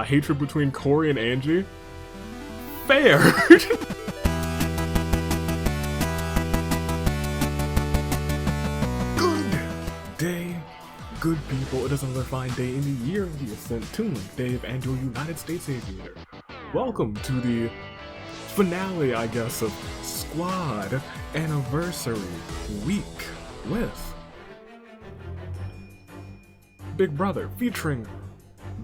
Hatred between Corey and Angie. Fair! Good day, good people. It is another fine day in the year of the Ascent, Toon, Dave, and your United States Aviator. Welcome to the finale, I guess, of Squad Anniversary Week with Big Brother, featuring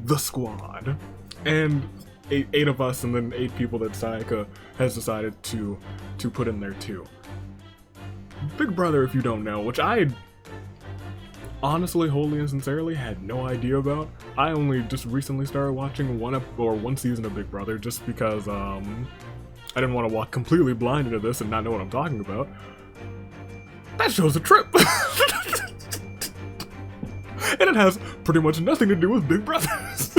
the squad, and eight of us, and then 8 people that Sayaka has decided to put in there too. Big Brother, if you don't know, which I honestly, wholly and sincerely had no idea about. I only just recently started watching one season of Big Brother just because I didn't want to walk completely blind into this and not know what I'm talking about. That show's a trip! And it has pretty much nothing to do with Big Brothers.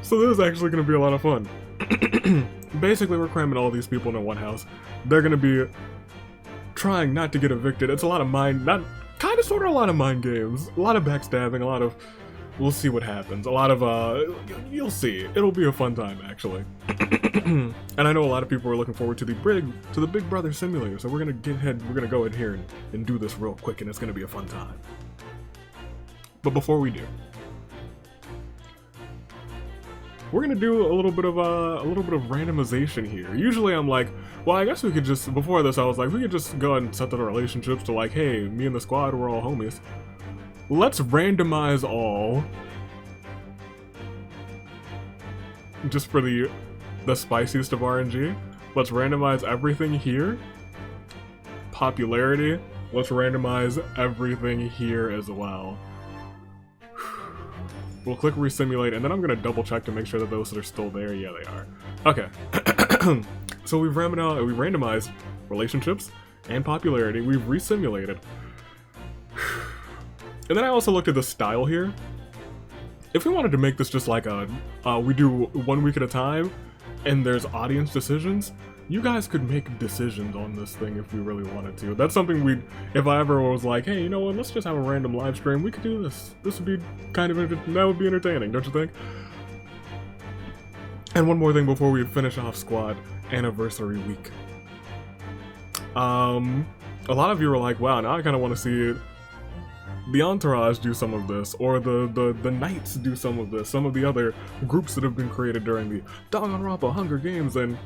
So this is actually going to be a lot of fun. Basically, we're cramming all these people into one house. They're going to be trying not to get evicted. It's a lot of mind games. A lot of backstabbing, a lot of... We'll see what happens. A lot of, you'll see. It'll be a fun time, actually. And I know a lot of people are looking forward to the Big Brother simulator, so we're gonna go in here and do this real quick, and it's gonna be a fun time. But before we do, we're gonna do a little bit of randomization here. Usually I'm like, well, I guess we could just, before this I was like, we could just go ahead and set the relationships to like, hey, me and the squad, we're all homies. Let's randomize all, just for the spiciest of RNG. Let's randomize everything here. Popularity, let's randomize everything here as well. We'll click resimulate, and then I'm gonna double check to make sure that those that are still there, yeah, they are. Okay, so we randomized relationships and popularity. We've resimulated. And then I also looked at the style here. If we wanted to make this just like we do 1 week at a time, and there's audience decisions, you guys could make decisions on this thing if we really wanted to. That's something if I ever was like, hey, you know what, let's just have a random live stream, we could do this. This would be that would be entertaining, don't you think? And one more thing before we finish off Squad Anniversary Week. A lot of you were like, wow, now I kind of want to see the Entourage do some of this, or the Knights do some of this, some of the other groups that have been created during the Danganronpa Hunger Games, and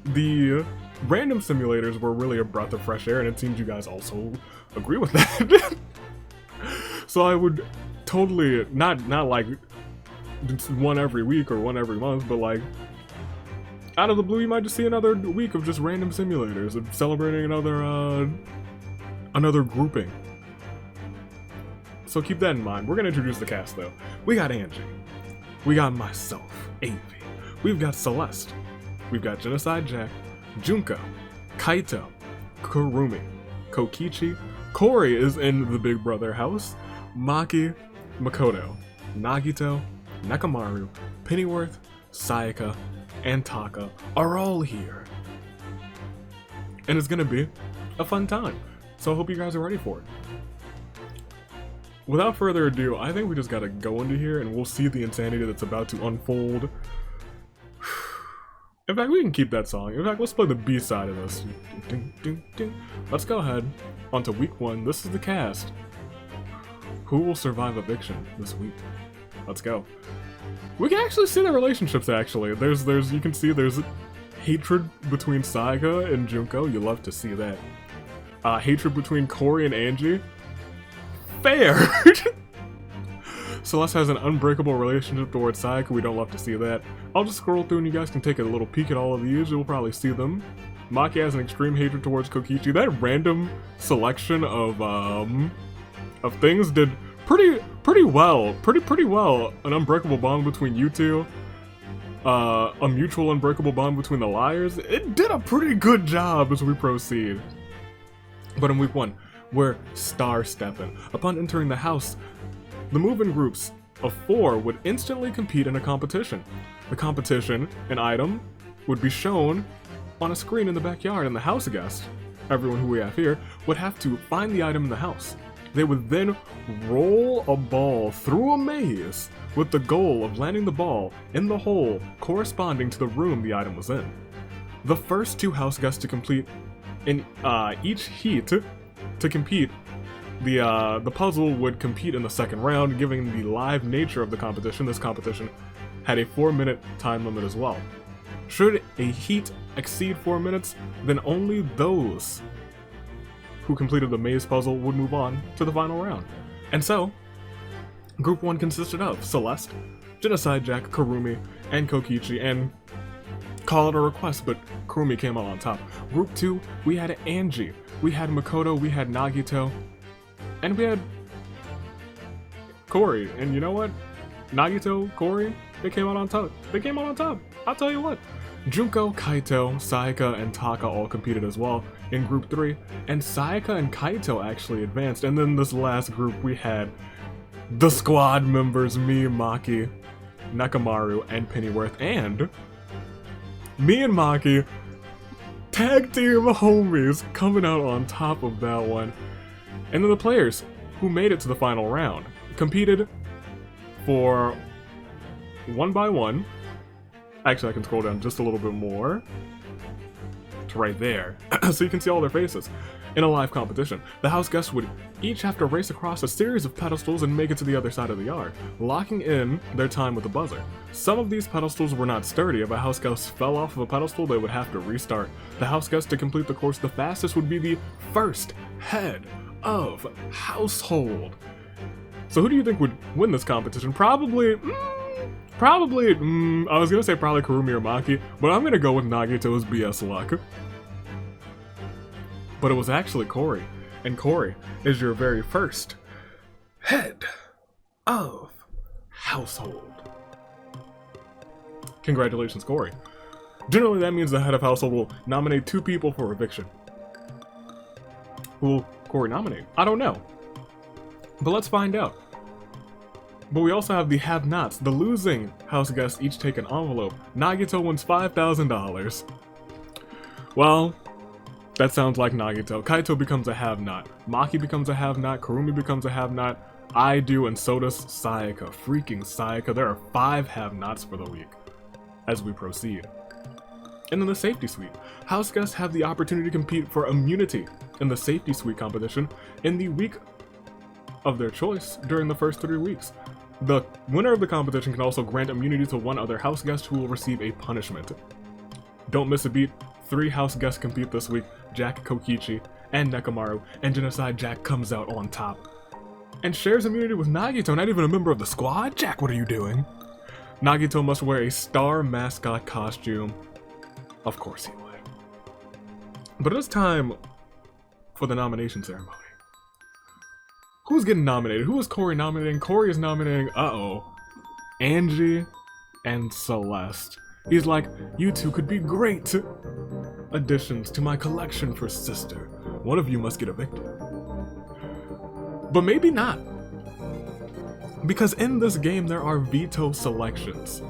the random simulators were really a breath of fresh air, and it seems you guys also agree with that. So I would totally, not like one every week or one every month, but like, out of the blue you might just see another week of just random simulators, of celebrating another grouping. So keep that in mind. We're gonna introduce the cast though. We got Angie. We got myself, Avi. We've got Celeste. We've got Genocide Jack, Junko, Kaito, Kurumi, Kokichi. Corey is in the Big Brother house. Maki, Makoto, Nagito, Nekamaru, Pennyworth, Sayaka, and Taka are all here. And it's gonna be a fun time. So I hope you guys are ready for it. Without further ado, I think we just gotta go into here and we'll see the insanity that's about to unfold. In fact, we can keep that song. In fact, let's play the B side of this. Let's go ahead onto week 1. This is the cast. Who will survive eviction this week? Let's go. We can actually see the relationships actually. You can see there's hatred between Sayaka and Junko. You love to see that. Hatred between Corey and Angie. Fair! Celeste has an unbreakable relationship towards Sayaka. We don't love to see that. I'll just scroll through and you guys can take a little peek at all of these. You'll probably see them. Maki has an extreme hatred towards Kokichi. That random selection of things did pretty well. Pretty well. An unbreakable bond between you two. A mutual unbreakable bond between the liars. It did a pretty good job as we proceed. But in week 1, we're star-stepping. Upon entering the house, the move-in groups of 4 would instantly compete in a competition. The competition, an item, would be shown on a screen in the backyard, and the house guest, everyone who we have here, would have to find the item in the house. They would then roll a ball through a maze with the goal of landing the ball in the hole corresponding to the room the item was in. The first 2 house guests to complete in each heat to compete, the puzzle would compete in the second round. Given the live nature of the competition, this competition had a 4-minute time limit as well. Should a heat exceed 4 minutes, then only those who completed the maze puzzle would move on to the final round. And so, Group 1 consisted of Celeste, Genocide Jack, Kurumi, and Kokichi, and call it a request, but Kurumi came out on top. Group 2, we had Angie, we had Makoto, we had Nagito, and we had Corey. And you know what? Nagito, Corey, they came out on top. They came out on top. I'll tell you what. Junko, Kaito, Sayaka, and Taka all competed as well in Group 3, and Sayaka and Kaito actually advanced. And then this last group, we had the squad members, me, Maki, Nekamaru, and Pennyworth, and me and Maki, tag team homies, coming out on top of that one. And then the players who made it to the final round competed for 1 by 1. Actually, I can scroll down just a little bit more to right there, so you can see all their faces. In a live competition, the house guests would each have to race across a series of pedestals and make it to the other side of the yard, locking in their time with the buzzer. Some of these pedestals were not sturdy. If a house guest fell off of a pedestal, they would have to restart. The house guest to complete the course the fastest would be the first head of household. So who do you think would win this competition? Probably, I was gonna say probably Kurumi or Maki, but I'm gonna go with Nagito's BS luck. But it was actually Corey, and Corey is your very first head of household. Congratulations, Corey. Generally, that means the head of household will nominate 2 people for eviction. Who will Corey nominate? I don't know. But let's find out. But we also have the have-nots. The losing house guests each take an envelope. Nagito wins $5,000. Well, that sounds like Nagito. Kaito becomes a have-not. Maki becomes a have-not. Kurumi becomes a have-not. I do, and so does Sayaka. Freaking Sayaka. There are 5 have-nots for the week as we proceed. And in the safety suite, house guests have the opportunity to compete for immunity in the safety suite competition in the week of their choice during the first 3 weeks. The winner of the competition can also grant immunity to 1 other house guest who will receive a punishment. Don't miss a beat. 3 house guests compete this week: Jack, Kokichi, and Nekamaru, and Genocide Jack comes out on top and shares immunity with Nagito, not even a member of the squad. Jack, what are you doing? Nagito must wear a star mascot costume. Of course he would. But it is time for the nomination ceremony. Who's getting nominated? Who is Corey nominating? Corey is nominating, Angie and Celeste. He's like, you 2 could be great additions to my collection for sister. One of you must get evicted. But maybe not. Because in this game there are veto selections.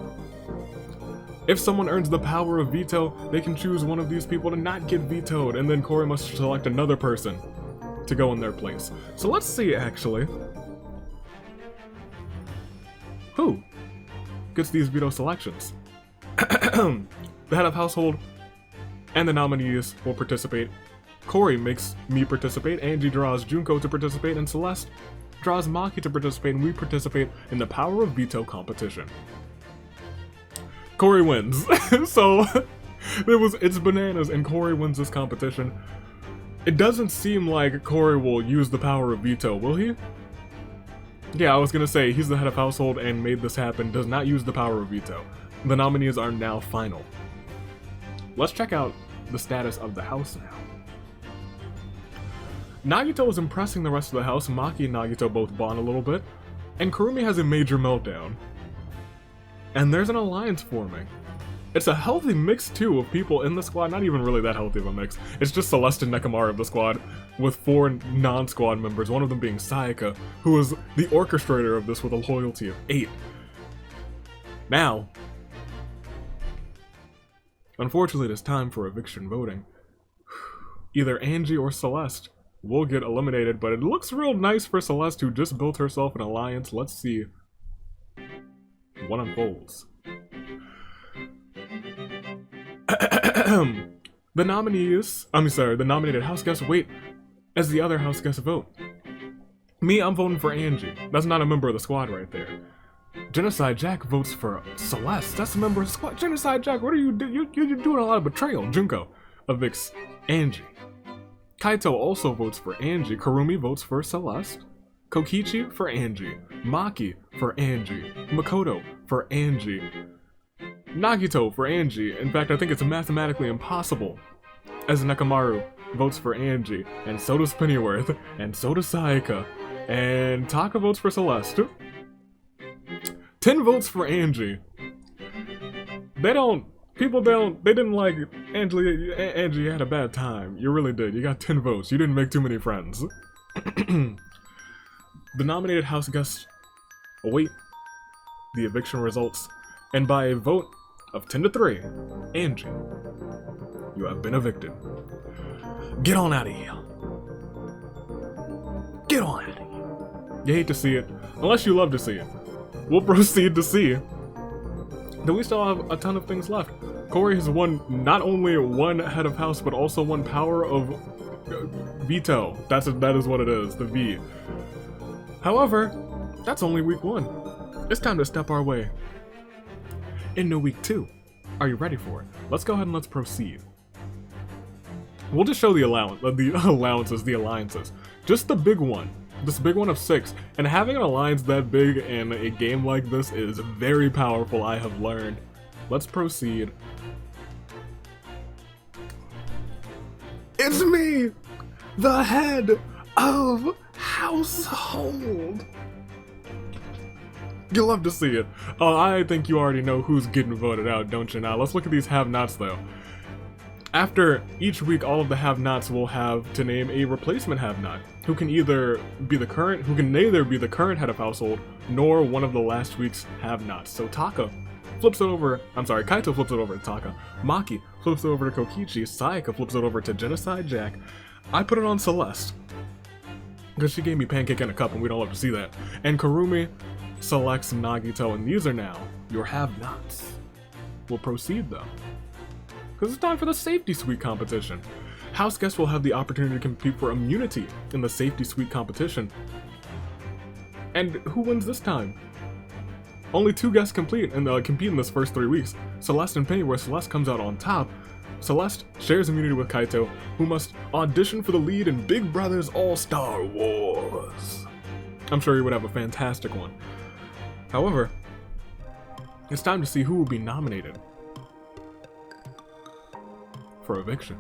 If someone earns the power of veto, they can choose one of these people to not get vetoed, and then Corey must select another person to go in their place. So let's see, actually, who gets these veto selections. The head of household and the nominees will participate. Corey makes me participate, Angie draws Junko to participate, and Celeste draws Maki to participate, and we participate in the power of veto competition. Corey wins. So it's bananas, and Corey wins this competition. It doesn't seem like Corey will use the power of veto, will he? Yeah, I was gonna say, he's the head of household and made this happen, does not use the power of veto. The nominees are now final. Let's check out the status of the house now. Nagito is impressing the rest of the house. Maki and Nagito both bond a little bit, and Kurumi has a major meltdown. And there's an alliance forming. It's a healthy mix, too, of people in the squad. Not even really that healthy of a mix. It's just Celeste and Nekamaru of the squad, with 4 non-squad members, one of them being Sayaka, who is the orchestrator of this with a loyalty of 8. Now, unfortunately, it is time for eviction voting. Either Angie or Celeste will get eliminated, but it looks real nice for Celeste, who just built herself an alliance. Let's see what unfolds. The nominated house guests wait as the other house guests vote. Me, I'm voting for Angie. That's not a member of the squad right there. Genocide Jack votes for Celeste. That's a member of the squad. Genocide Jack, what are you doing? You're doing a lot of betrayal. Junko evicts Angie. Kaito also votes for Angie. Kurumi votes for Celeste. Kokichi for Angie. Maki for Angie. Makoto for Angie. Nagito for Angie. In fact, I think it's mathematically impossible, as Nekomaru votes for Angie, and so does Pennyworth, and so does Sayaka, and Taka votes for Celeste. 10 votes for Angie. They didn't like Angie had a bad time. You really did. You got 10 votes. You didn't make too many friends. The nominated house guests await the eviction results, and by a vote of 10 to 3, Angie, you have been evicted. Get on out of here. Get on out of here. You hate to see it, unless you love to see it. We'll proceed to see that we still have a ton of things left. Corey has won not only one head of house, but also one power of veto. That is what it is, the V. However, that's only week 1. It's time to step our way into week 2. Are you ready for it? Let's go ahead and let's proceed. We'll just show the alliances. Just the big one. This big one of 6. And having an alliance that big in a game like this is very powerful, I have learned. Let's proceed. It's me, the head of household. You love to see it. Oh, I think you already know who's getting voted out, don't you now? Let's look at these have-nots though. After each week, all of the have-nots will have to name a replacement have-not, who can neither be the current head of household, nor one of the last week's have-nots. So Kaito flips it over to Taka, Maki flips it over to Kokichi, Sayaka flips it over to Genocide Jack. I put it on Celeste, because she gave me pancake in a cup and we don't love to see that. And Kurumi selects Nagito, and these are now your have-nots. We'll proceed though, because it's time for the Safety Suite competition. House guests will have the opportunity to compete for immunity in the Safety Suite competition. And who wins this time? Only 2 guests compete in this first 3 weeks. Celeste and Penny, where Celeste comes out on top. Celeste shares immunity with Kaito, who must audition for the lead in Big Brother's All-Star Wars. I'm sure he would have a fantastic one. However, it's time to see who will be nominated for eviction.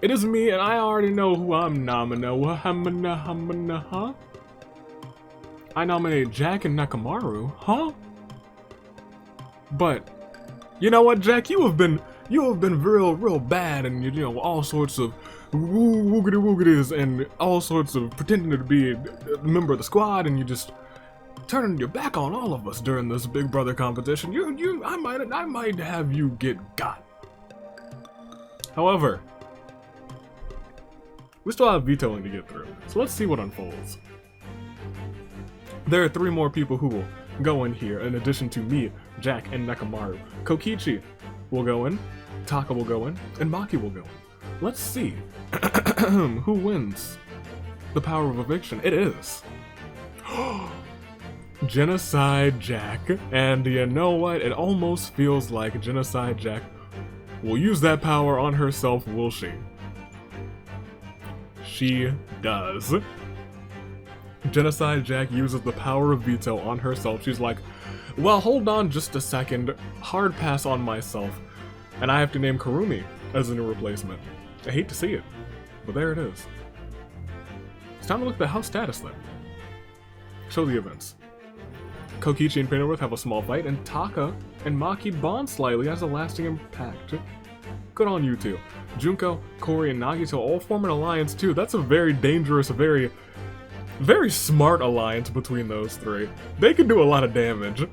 It is me, and I already know who I'm nominating. I nominate Jack and Nekomaru, huh? But you know what, Jack? You have been real bad, and you know all sorts of woogity and all sorts of pretending to be a member of the squad, and you just turning your back on all of us during this Big Brother competition. I might have you get got. However, we still have vetoing to get through, so let's see what unfolds. There are 3 more people who will go in here, in addition to me, Jack, and Nekomaru. Kokichi will go in, Taka will go in, and Maki will go in. Let's see who wins the power of eviction. It is Genocide Jack, and you know what? It almost feels like Genocide Jack will use that power on herself, will she? She does. Genocide Jack uses the power of veto on herself. She's like, well, hold on just a second, hard pass on myself, and I have to name Kurumi as a new replacement. I hate to see it, but there it is. It's time to look at the house status then. Show the events. Kokichi and Pennyworth have a small fight, and Taka and Maki bond slightly, has a lasting impact. Good on you two. Junko, Corey, and Nagito all form an alliance too. That's a very dangerous, very smart alliance between those 3. They can do a lot of damage.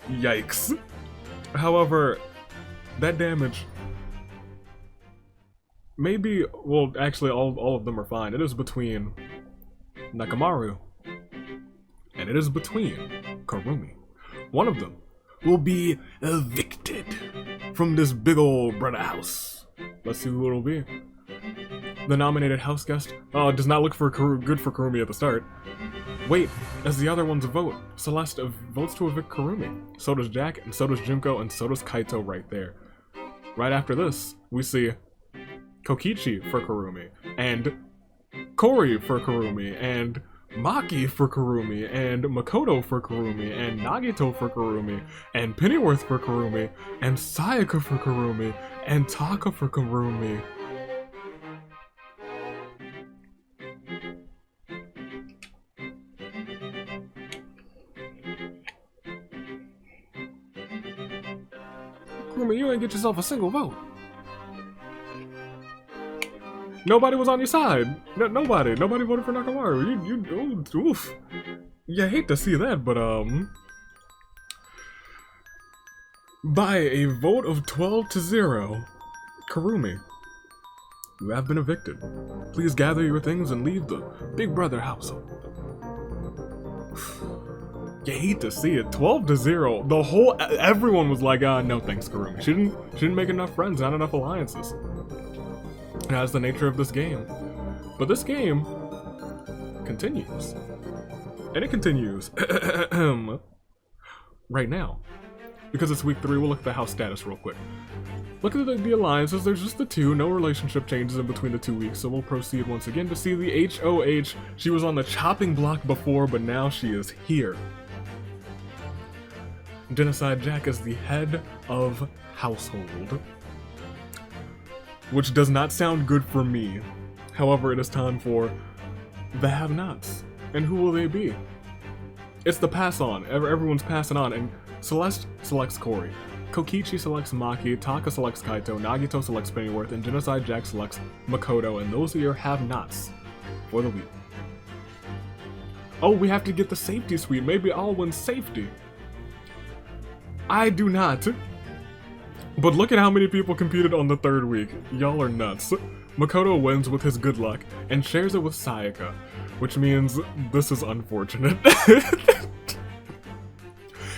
Yikes. However, that damage maybe, well, actually, all of them are fine. It is between Nakamaru, and it is between Karumi. One of them will be evicted from this big old brother house. Let's see who it'll be. The nominated house guest. Oh, it does not look good for Karumi at the start. Wait, as the other ones vote. Celeste votes to evict Karumi. So does Jack, and so does Junko, and so does Kaito right there. Right after this, we see Kokichi for Karumi, and Kori for Karumi, and Maki for Karumi, and Makoto for Karumi, and Nagito for Karumi, and Pennyworth for Karumi, and Sayaka for Karumi, and Taka for Karumi. Karumi, you ain't get yourself a single vote. Nobody was on your side. Nobody voted for Nakamaru. Oof. You hate to see that, but by a vote of 12-0, Karumi, you have been evicted. Please gather your things and leave the Big Brother household. You hate to see it. 12-0. Everyone was like, no thanks, Karumi. She didn't make enough friends, not enough alliances. That's the nature of this game. But this game continues. And it continues right now. Because it's week 3, we'll look at the house status real quick. Look at the alliances, there's just the 2, no relationship changes in between the 2 weeks, so we'll proceed once again to see the HOH. She was on the chopping block before, but now she is here. Genocide Jack is the head of household. Which does not sound good for me. However, it is time for the have-nots. And who will they be? It's the pass-on. Everyone's passing on, and Celeste selects Kori. Kokichi selects Maki, Taka selects Kaito, Nagito selects Pennyworth, and Genocide Jack selects Makoto, and those are your have-nots for the week. Oh, we have to get the safety suite. Maybe I'll win safety. I do not. But look at how many people competed on the 3rd week. Y'all are nuts. Makoto wins with his good luck and shares it with Sayaka, which means this is unfortunate.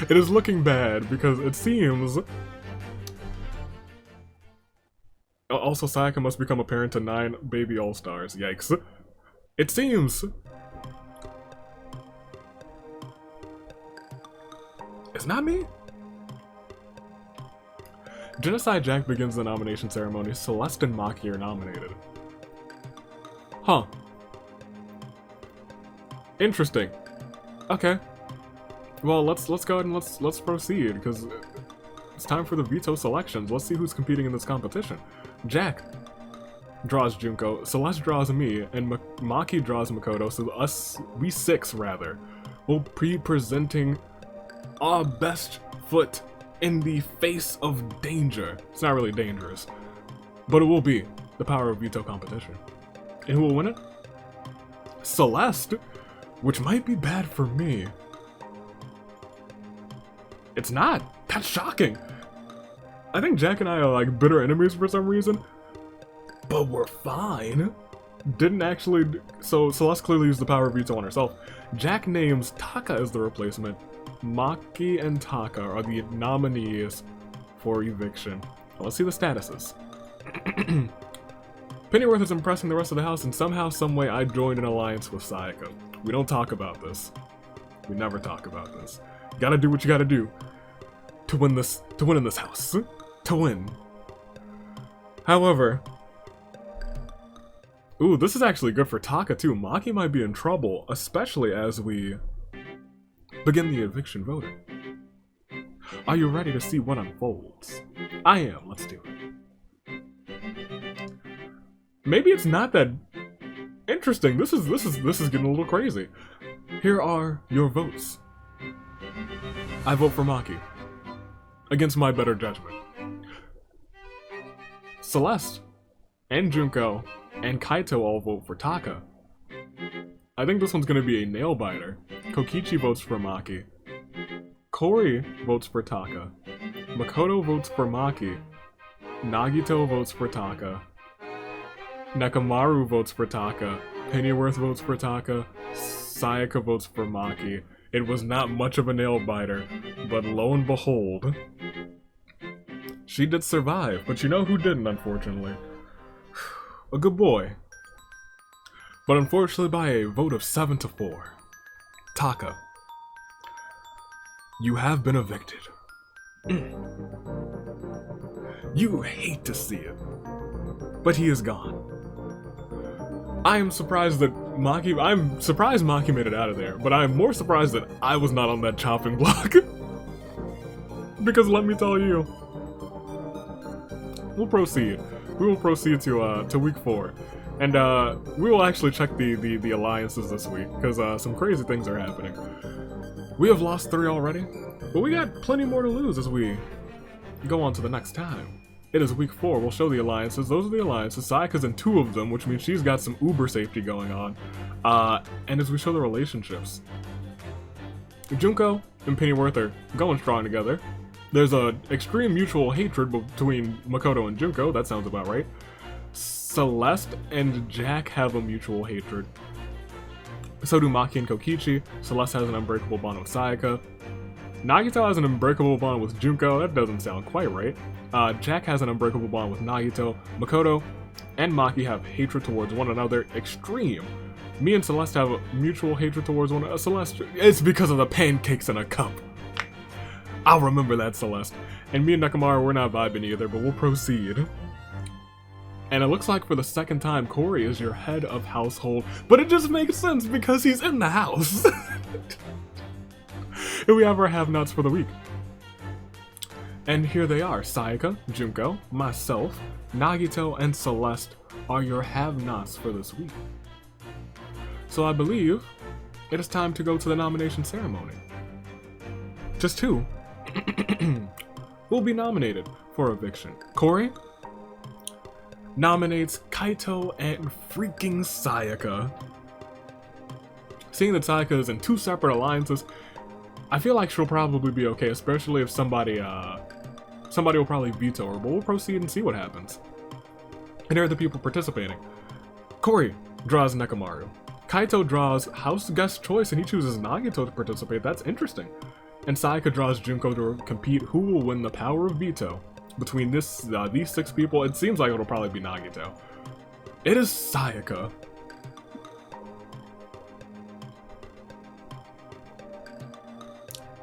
It is looking bad because it seems... Also, Sayaka must become a parent to 9 baby all-stars. Yikes. It seems... It's not me? Genocide Jack begins the nomination ceremony. Celeste and Maki are nominated. Huh. Interesting. Okay. Well, let's go ahead and let's proceed, because it's time for the Veto Selections. Let's see who's competing in this competition. Jack draws Junko, Celeste draws me, and Maki draws Makoto, so we 6 rather, will be presenting our best foot in the face of danger. It's not really dangerous, but it will be the Power of Veto competition. And who will win it? Celeste, which might be bad for me. It's not. That's shocking. I think Jack and I are like bitter enemies for some reason, but we're fine. Didn't actually, so Celeste clearly used the Power of Veto on herself. Jack names Taka as the replacement. Maki and Taka are the nominees for eviction. Let's see the statuses. Pennyworth is impressing the rest of the house, and somehow, someway, I joined an alliance with Sayaka. We don't talk about this. We never talk about this. You gotta do what you gotta do to win this, to win in this house. To win. However, ooh, this is actually good for Taka too. Maki might be in trouble, especially as we begin the eviction voting. Are you ready to see what unfolds? I am. Let's do it. Maybe it's not that interesting. This is getting a little crazy. Here are your votes. I vote for Maki, against my better judgment. Celeste and Junko and Kaito all vote for Taka. I think this one's gonna be a nail-biter. Kokichi votes for Maki. Kori votes for Taka. Makoto votes for Maki. Nagito votes for Taka. Nekomaru votes for Taka. Pennyworth votes for Taka. Sayaka votes for Maki. It was not much of a nail-biter, but lo and behold, she did survive. But you know who didn't, unfortunately? A good boy. But unfortunately by a vote of 7-4, Taka, you have been evicted. You hate to see it, but he is gone. I am surprised that Maki made it out of there, but I am more surprised that I was not on that chopping block. Because let me tell you, we'll proceed. We will proceed to week 4. And we will actually check the alliances this week, because some crazy things are happening. We have lost 3 already, but we got plenty more to lose as we go on to the next time. It is week 4, we'll show the alliances. Those are the alliances. Sayaka's in 2 of them, which means she's got some uber safety going on. And as we show the relationships, Junko and Pennyworth are going strong together. There's a extreme mutual hatred between Makoto and Junko, that sounds about right. Celeste and Jack have a mutual hatred. So do Maki and Kokichi. Celeste has an unbreakable bond with Sayaka. Nagito has an unbreakable bond with Junko, that doesn't sound quite right. Jack has an unbreakable bond with Nagito. Makoto and Maki have hatred towards one another, extreme. Me and Celeste have a mutual hatred towards one another. Celeste, it's because of the pancakes in a cup. I'll remember that, Celeste. And me and Nekomaru, we're not vibing either, but we'll proceed. And it looks like for the second time, Corey is your head of household, but it just makes sense because he's in the house. And we have our have-nots for the week. And here they are. Sayaka, Junko, myself, Nagito, and Celeste are your have-nots for this week. So I believe it is time to go to the nomination ceremony. Just 2 will be nominated for eviction. Corey nominates Kaito and freaking Sayaka. Seeing that Sayaka is in 2 separate alliances, I feel like she'll probably be okay, especially if somebody will probably veto her, but we'll proceed and see what happens. And here are the people participating. Corey draws Nekomaru. Kaito draws house guest choice and he chooses Nagito to participate. That's interesting. And Sayaka draws Junko to compete. Who will win the power of veto? Between these 6 people, it seems like it'll probably be Nagito. It is Sayaka.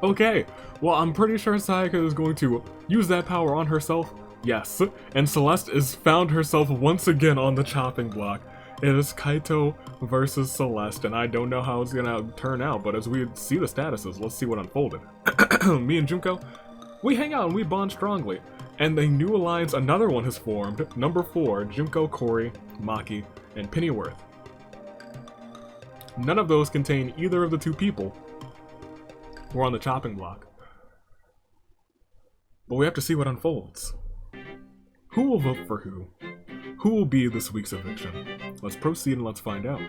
Okay, well, I'm pretty sure Sayaka is going to use that power on herself. Yes, and Celeste has found herself once again on the chopping block. It is Kaito versus Celeste, and I don't know how it's gonna turn out, but as we see the statuses, let's see what unfolded. Me and Junko, we hang out and we bond strongly. And a new alliance, another one has formed. Number 4, Junko, Corey, Maki, and Pennyworth. None of those contain either of the 2 people who are on the chopping block. But we have to see what unfolds. Who will vote for who? Who will be this week's eviction? Let's proceed and let's find out.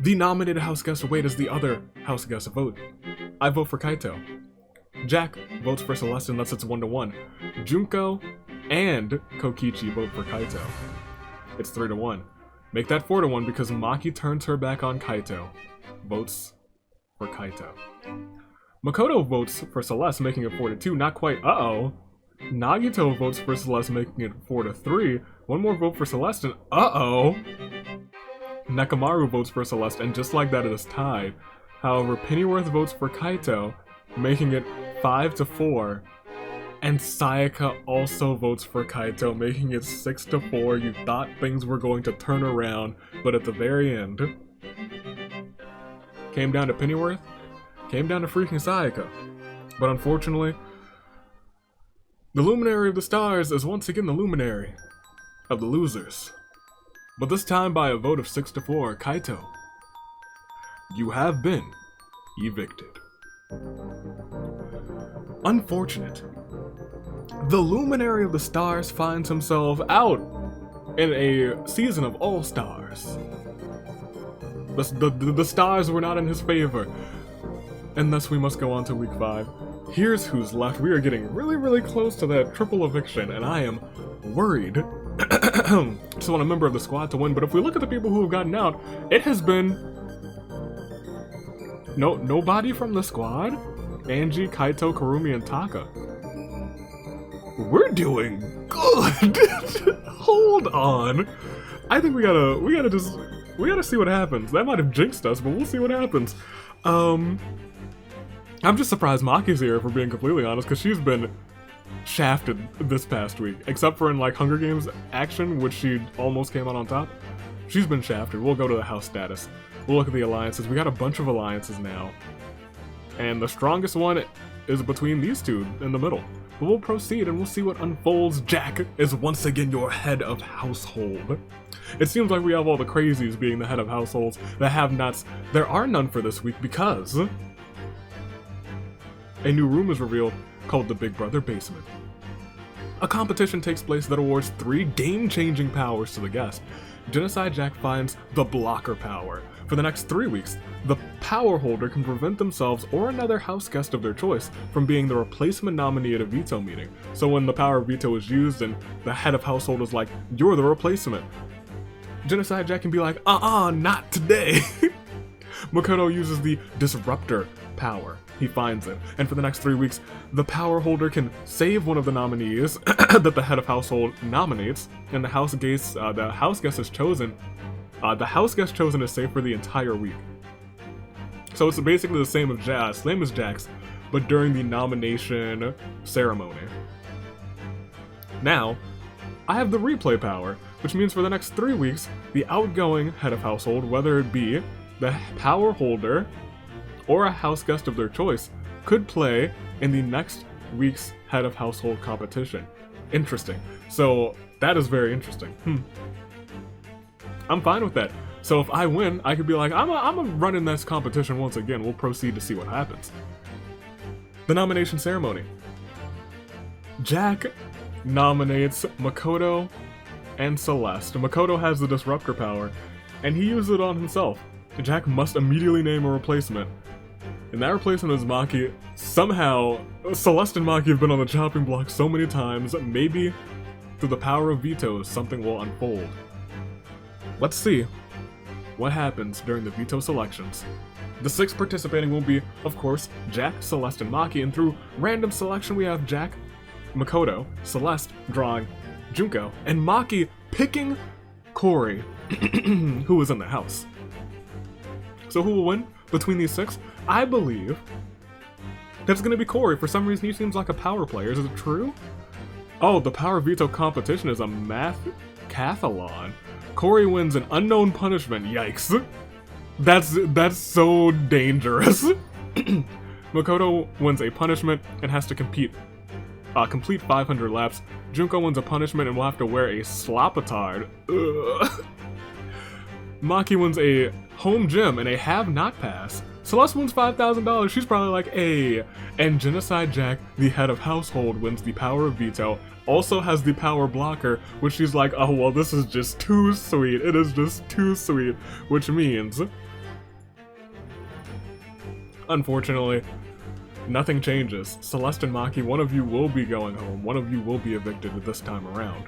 The nominated house guest await as the other house guest vote. I vote for Kaito. Jack votes for Celeste and thus it's 1-1. Junko and Kokichi vote for Kaito. It's 3-1. Make that 4-1 because Maki turns her back on Kaito. Votes for Kaito. Makoto votes for Celeste, making it 4-2. Not quite. Uh-oh. Nagito votes for Celeste, making it 4-3. One more vote for Celeste, and uh-oh. Nekomaru votes for Celeste, and just like that, it is tied. However, Pennyworth votes for Kaito, making it 5-4. And Sayaka also votes for Kaito, making it 6-4. You thought things were going to turn around, but at the very end, came down to Pennyworth, came down to freaking Sayaka. But unfortunately, the Luminary of the Stars is once again the Luminary of the losers. But this time by a vote of 6-4, Kaito, you have been evicted. Unfortunate. The Luminary of the Stars finds himself out in a season of All-Stars. The stars were not in his favor. And thus we must go on to week 5. Here's who's left. We are getting really, really close to that triple eviction, and I am worried just want a member of the squad to win. But if we look at the people who have gotten out, it has been nobody from the squad. Angie, Kaito, Karumi, and Taka. We're doing good. Hold on. I think we gotta see what happens. That might have jinxed us, but we'll see what happens. I'm just surprised Maki's here, if we're being completely honest, because she's been shafted this past week. Except for in like Hunger Games action, which she almost came out on top. She's been shafted. We'll go to the house status. We'll look at the alliances. We got a bunch of alliances now. And the strongest one is between these two in the middle. But we'll proceed and we'll see what unfolds. Jack is once again your head of household. It seems like we have all the crazies being the head of households. The have-nots, there are none for this week because a new room is revealed called the Big Brother Basement. A competition takes place that awards 3 game-changing powers to the guest. Genocide Jack finds the blocker power. For the next 3 weeks, the power holder can prevent themselves or another house guest of their choice from being the replacement nominee at a veto meeting. So when the power of veto is used and the head of household is like, you're the replacement, Genocide Jack can be like, not today. Makoto uses the disruptor power. He finds it, and for the next 3 weeks, the power holder can save one of the nominees that the head of household nominates, and the house guest is chosen. The house guest chosen is safe for the entire week. So it's basically the same as Jack's, but during the nomination ceremony. Now, I have the replay power, which means for the next 3 weeks, the outgoing head of household, whether it be the power holder or a house guest of their choice, could play in the next week's head of household competition. Interesting. So that is very interesting. I'm fine with that. So if I win, I could be like, I'm running this competition once again. We'll proceed to see what happens. The nomination ceremony. Jack nominates Makoto and Celeste. Makoto has the disruptor power, and he uses it on himself. Jack must immediately name a replacement. And that replacement is Maki. Somehow, Celeste and Maki have been on the chopping block so many times, maybe through the power of vetoes, something will unfold. Let's see what happens during the veto selections. The 6 participating will be, of course, Jack, Celeste, and Maki, and through random selection we have Jack, Makoto, Celeste drawing Junko, and Maki picking Corey, who is in the house. So who will win between these 6? I believe that's going to be Corey. For some reason, he seems like a power player. Is it true? Oh, the power veto competition is a math-cathalon. Corey wins an unknown punishment. Yikes. That's so dangerous. Makoto wins a punishment and has to complete 500 laps. Junko wins a punishment and will have to wear a slopatard. Maki wins a home gym and a have-not pass. Celeste wins $5,000. She's probably like, hey. And Genocide Jack, the head of household, wins the power of veto. Also has the power blocker, which she's like, oh, well, this is just too sweet. It is just too sweet. Which means, unfortunately, nothing changes. Celeste and Maki, one of you will be going home. One of you will be evicted this time around.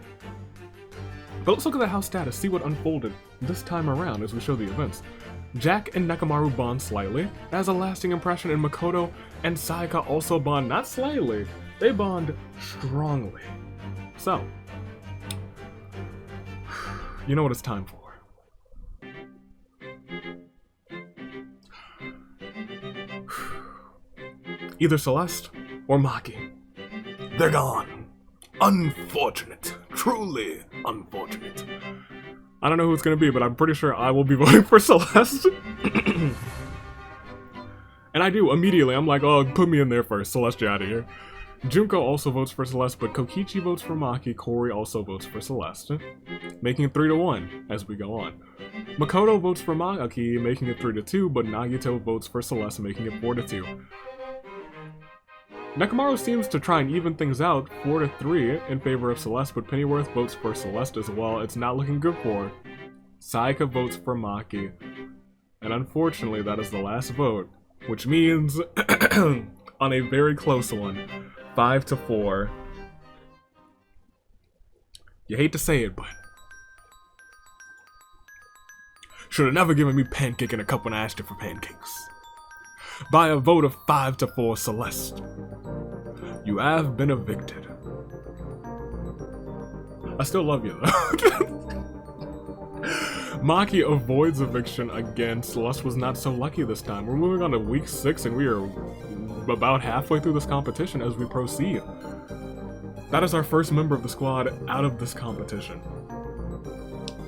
But let's look at the house status, see what unfolded this time around as we show the events. Jack and Nekomaru bond slightly. That has a lasting impression, and Makoto and Sayaka also bond not slightly. They bond strongly. So, you know what it's time for. Either Celeste or Maki. They're gone. Unfortunate. Truly unfortunate. I don't know who it's gonna be, but I'm pretty sure I will be voting for Celeste. And I do, immediately. I'm like, oh, put me in there first. Celeste, you out of here. Junko also votes for Celeste, but Kokichi votes for Maki. Corey also votes for Celeste, making it 3-1 as we go on. Makoto votes for Maki, making it 3-2, but Nagito votes for Celeste, making it 4-2. Nekomaru seems to try and even things out, 4-3 in favor of Celeste, but Pennyworth votes for Celeste as well. It's not looking good for her. Sayaka votes for Maki, and unfortunately that is the last vote, which means, on a very close one, 5-4. You hate to say it, but Should have never given me pancake in a cup when I asked you for pancakes. By a vote of 5 to 4, Celeste, you have been evicted. I still love you though. Maki avoids eviction again. Celeste was not so lucky this time. We're moving on to week 6 and we are about halfway through this competition as we proceed. That is our first member of the squad out of this competition.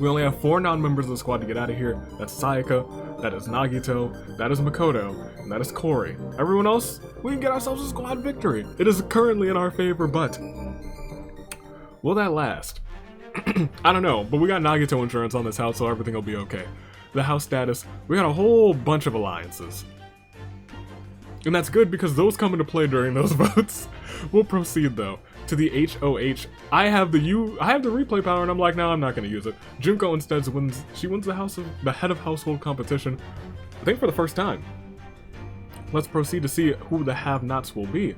We only have 4 non-members of the squad to get out of here. That's Sayaka, that is Nagito, that is Makoto, and that is Corey. Everyone else, we can get ourselves a squad victory. It is currently in our favor, but will that last? I don't know, but we got Nagito insurance on this house, so everything will be okay. The house status, we got a whole bunch of alliances. And that's good because those come into play during those votes. We'll proceed though to the HOH. I have the replay power and I'm like, no, I'm not gonna use it. Junko instead wins, she wins the head of household competition, I think for the first time. Let's proceed to see who the have-nots will be.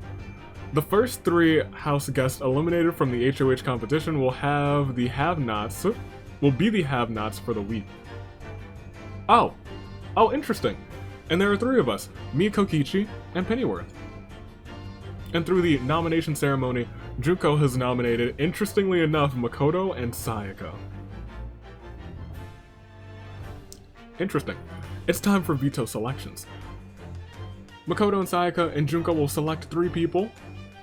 The first 3 house guests eliminated from the HOH competition will have the have-nots, will be the have-nots for the week. Oh, interesting. And there are 3 of us, me, Kokichi, and Pennyworth. And through the nomination ceremony, Junko has nominated, interestingly enough, Makoto and Sayaka. Interesting. It's time for Veto Selections. Makoto and Sayaka and Junko will select 3 people,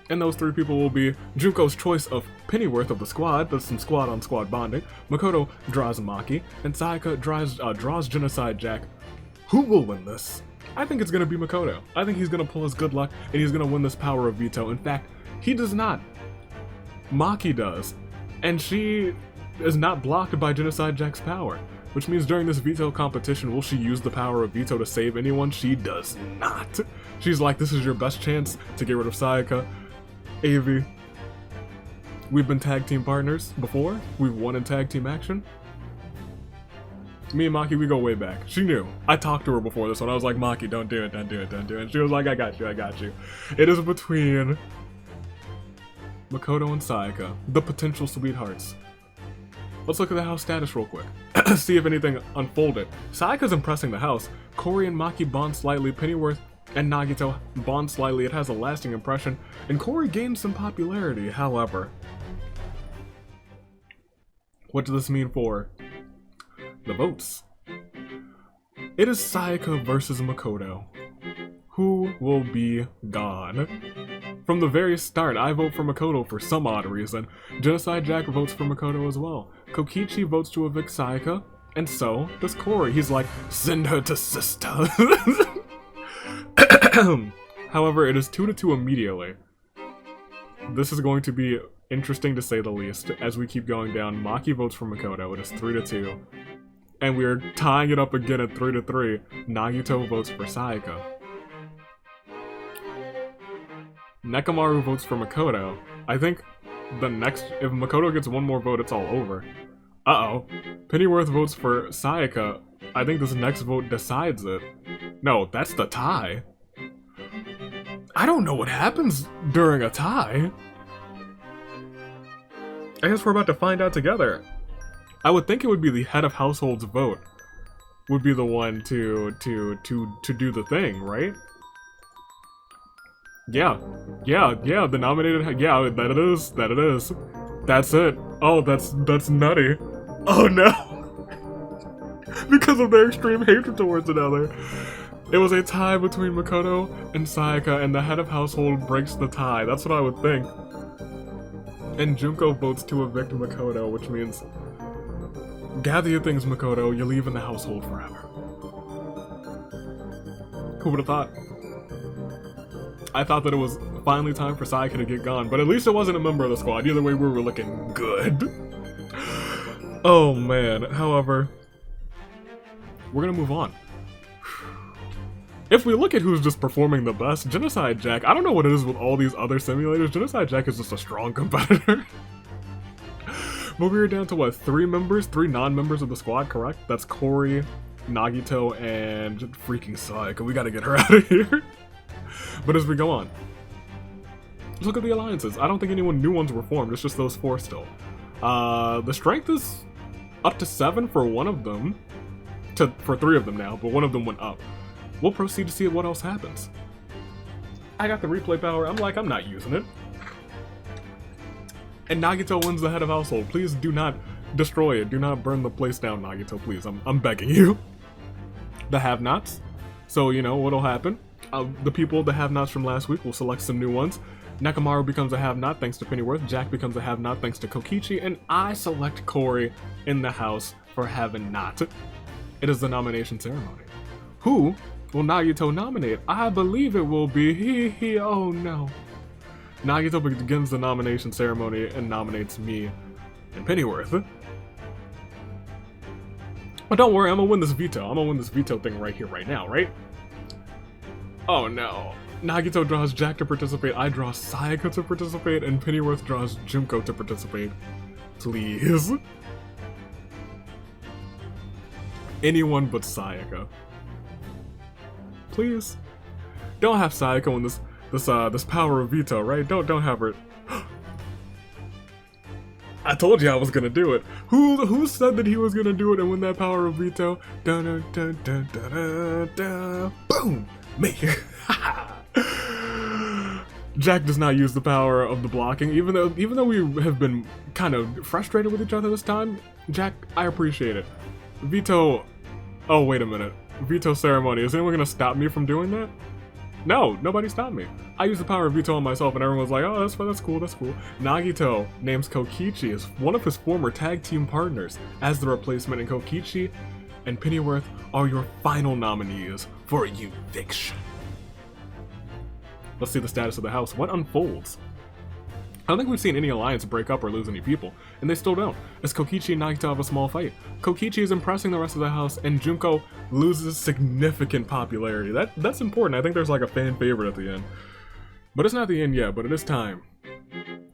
and those 3 people will be Junko's choice of Pennyworth of the squad. That's some squad-on-squad bonding. Makoto draws Maki, and Sayaka draws Genocide Jack. Who will win this? I think it's going to be Makoto. I think he's going to pull his good luck, and he's going to win this power of veto. In fact, he does not. Maki does. And she is not blocked by Genocide Jack's power. Which means during this veto competition, will she use the power of veto to save anyone? She does not. She's like, this is your best chance to get rid of Sayaka. Avi, we've been tag team partners before. We've won in tag team action. Me and Maki, we go way back. She knew. I talked to her before this one. I was like, Maki, don't do it, don't do it, don't do it. And she was like, I got you, I got you. It is between Makoto and Sayaka, the potential sweethearts. Let's look at the house status real quick. See if anything unfolded. Sayaka's impressing the house. Corey and Maki bond slightly. Pennyworth and Nagito bond slightly. It has a lasting impression. And Corey gained some popularity, however. What does this mean for the votes? It is Sayaka versus Makoto. Who will be gone? From the very start, I vote for Makoto for some odd reason. Genocide Jack votes for Makoto as well. Kokichi votes to evict Sayaka, and so does Corey. He's like, send her to sister. However, it is 2-2 immediately. This is going to be interesting to say the least. As we keep going down, Maki votes for Makoto. It is 3-2. And we are tying it up again at 3-3. Nagito votes for Sayaka. Nekamaru votes for Makoto. I think the next, if Makoto gets one more vote, it's all over. Uh-oh. Pennyworth votes for Sayaka. I think this next vote decides it. No, that's the tie. I don't know what happens during a tie. I guess we're about to find out together. I would think it would be the head of household's vote would be the one to do the thing, right? Yeah, the nominated, yeah, that it is. That's it. Oh, that's nutty. Oh no! Because of their extreme hatred towards another. It was a tie between Makoto and Sayaka, and the head of household breaks the tie. That's what I would think. And Junko votes to evict Makoto, which means, gather your things, Makoto, you're leaving the household forever. Who would have thought? I thought that it was finally time for Sayaka to get gone, but at least it wasn't a member of the squad. Either way, we were looking good. Oh man, however, we're gonna move on. If we look at who's just performing the best, Genocide Jack, I don't know what it is with all these other simulators. Genocide Jack is just a strong competitor. But we were down to what, 3 non-members of the squad, correct? That's Corey, Nagito, and freaking Sayaka. We gotta get her out of here. But as we go on, let's look at the alliances. I don't think any new ones were formed, it's just those 4 still. The strength is up to 7 for one of them. for 3 of them now, but 1 of them went up. We'll proceed to see what else happens. I got the replay power. I'm like, I'm not using it. And Nagito wins the head of household. Please do not destroy it. Do not burn the place down, Nagito, please. I'm begging you. The have-nots. So, you know, what'll happen? The people, the have-nots from last week, will select some new ones. Nekomaru becomes a have-not thanks to Pennyworth. Jack becomes a have-not thanks to Kokichi. And I select Corey in the house for have-not. It is the nomination ceremony. Who will Nagito nominate? I believe it will be oh no. Nagito begins the nomination ceremony and nominates me and Pennyworth. But don't worry, I'm gonna win this veto. I'm gonna win this veto thing right here, right now, right? Oh no. Nagito draws Jack to participate, I draw Sayaka to participate, and Pennyworth draws Junko to participate. Please. Anyone but Sayaka. Please. Don't have Sayaka win this power of veto, right? Don't have her. I told you I was gonna do it. Who said that he was gonna do it and win that power of veto? Dun dun dun dun dun dun dun. Boom! Me. Jack does not use the power of the blocking, even though we have been kind of frustrated with each other this time. Jack, I appreciate it. Veto. Oh wait a minute. Veto ceremony. Is anyone gonna stop me from doing that? No, nobody stopped me. I used the power of veto on myself and everyone was like, oh, that's cool, that's cool. Nagito names Kokichi as one of his former tag team partners as the replacement, and Kokichi and Pennyworth are your final nominees for eviction. Let's see the status of the house. What unfolds? I don't think we've seen any alliance break up or lose any people, and they still don't, as Kokichi and Nagito have a small fight. Kokichi is impressing the rest of the house, and Junko loses significant popularity. That's important. I think there's like a fan favorite at the end. But it's not the end yet, but it is time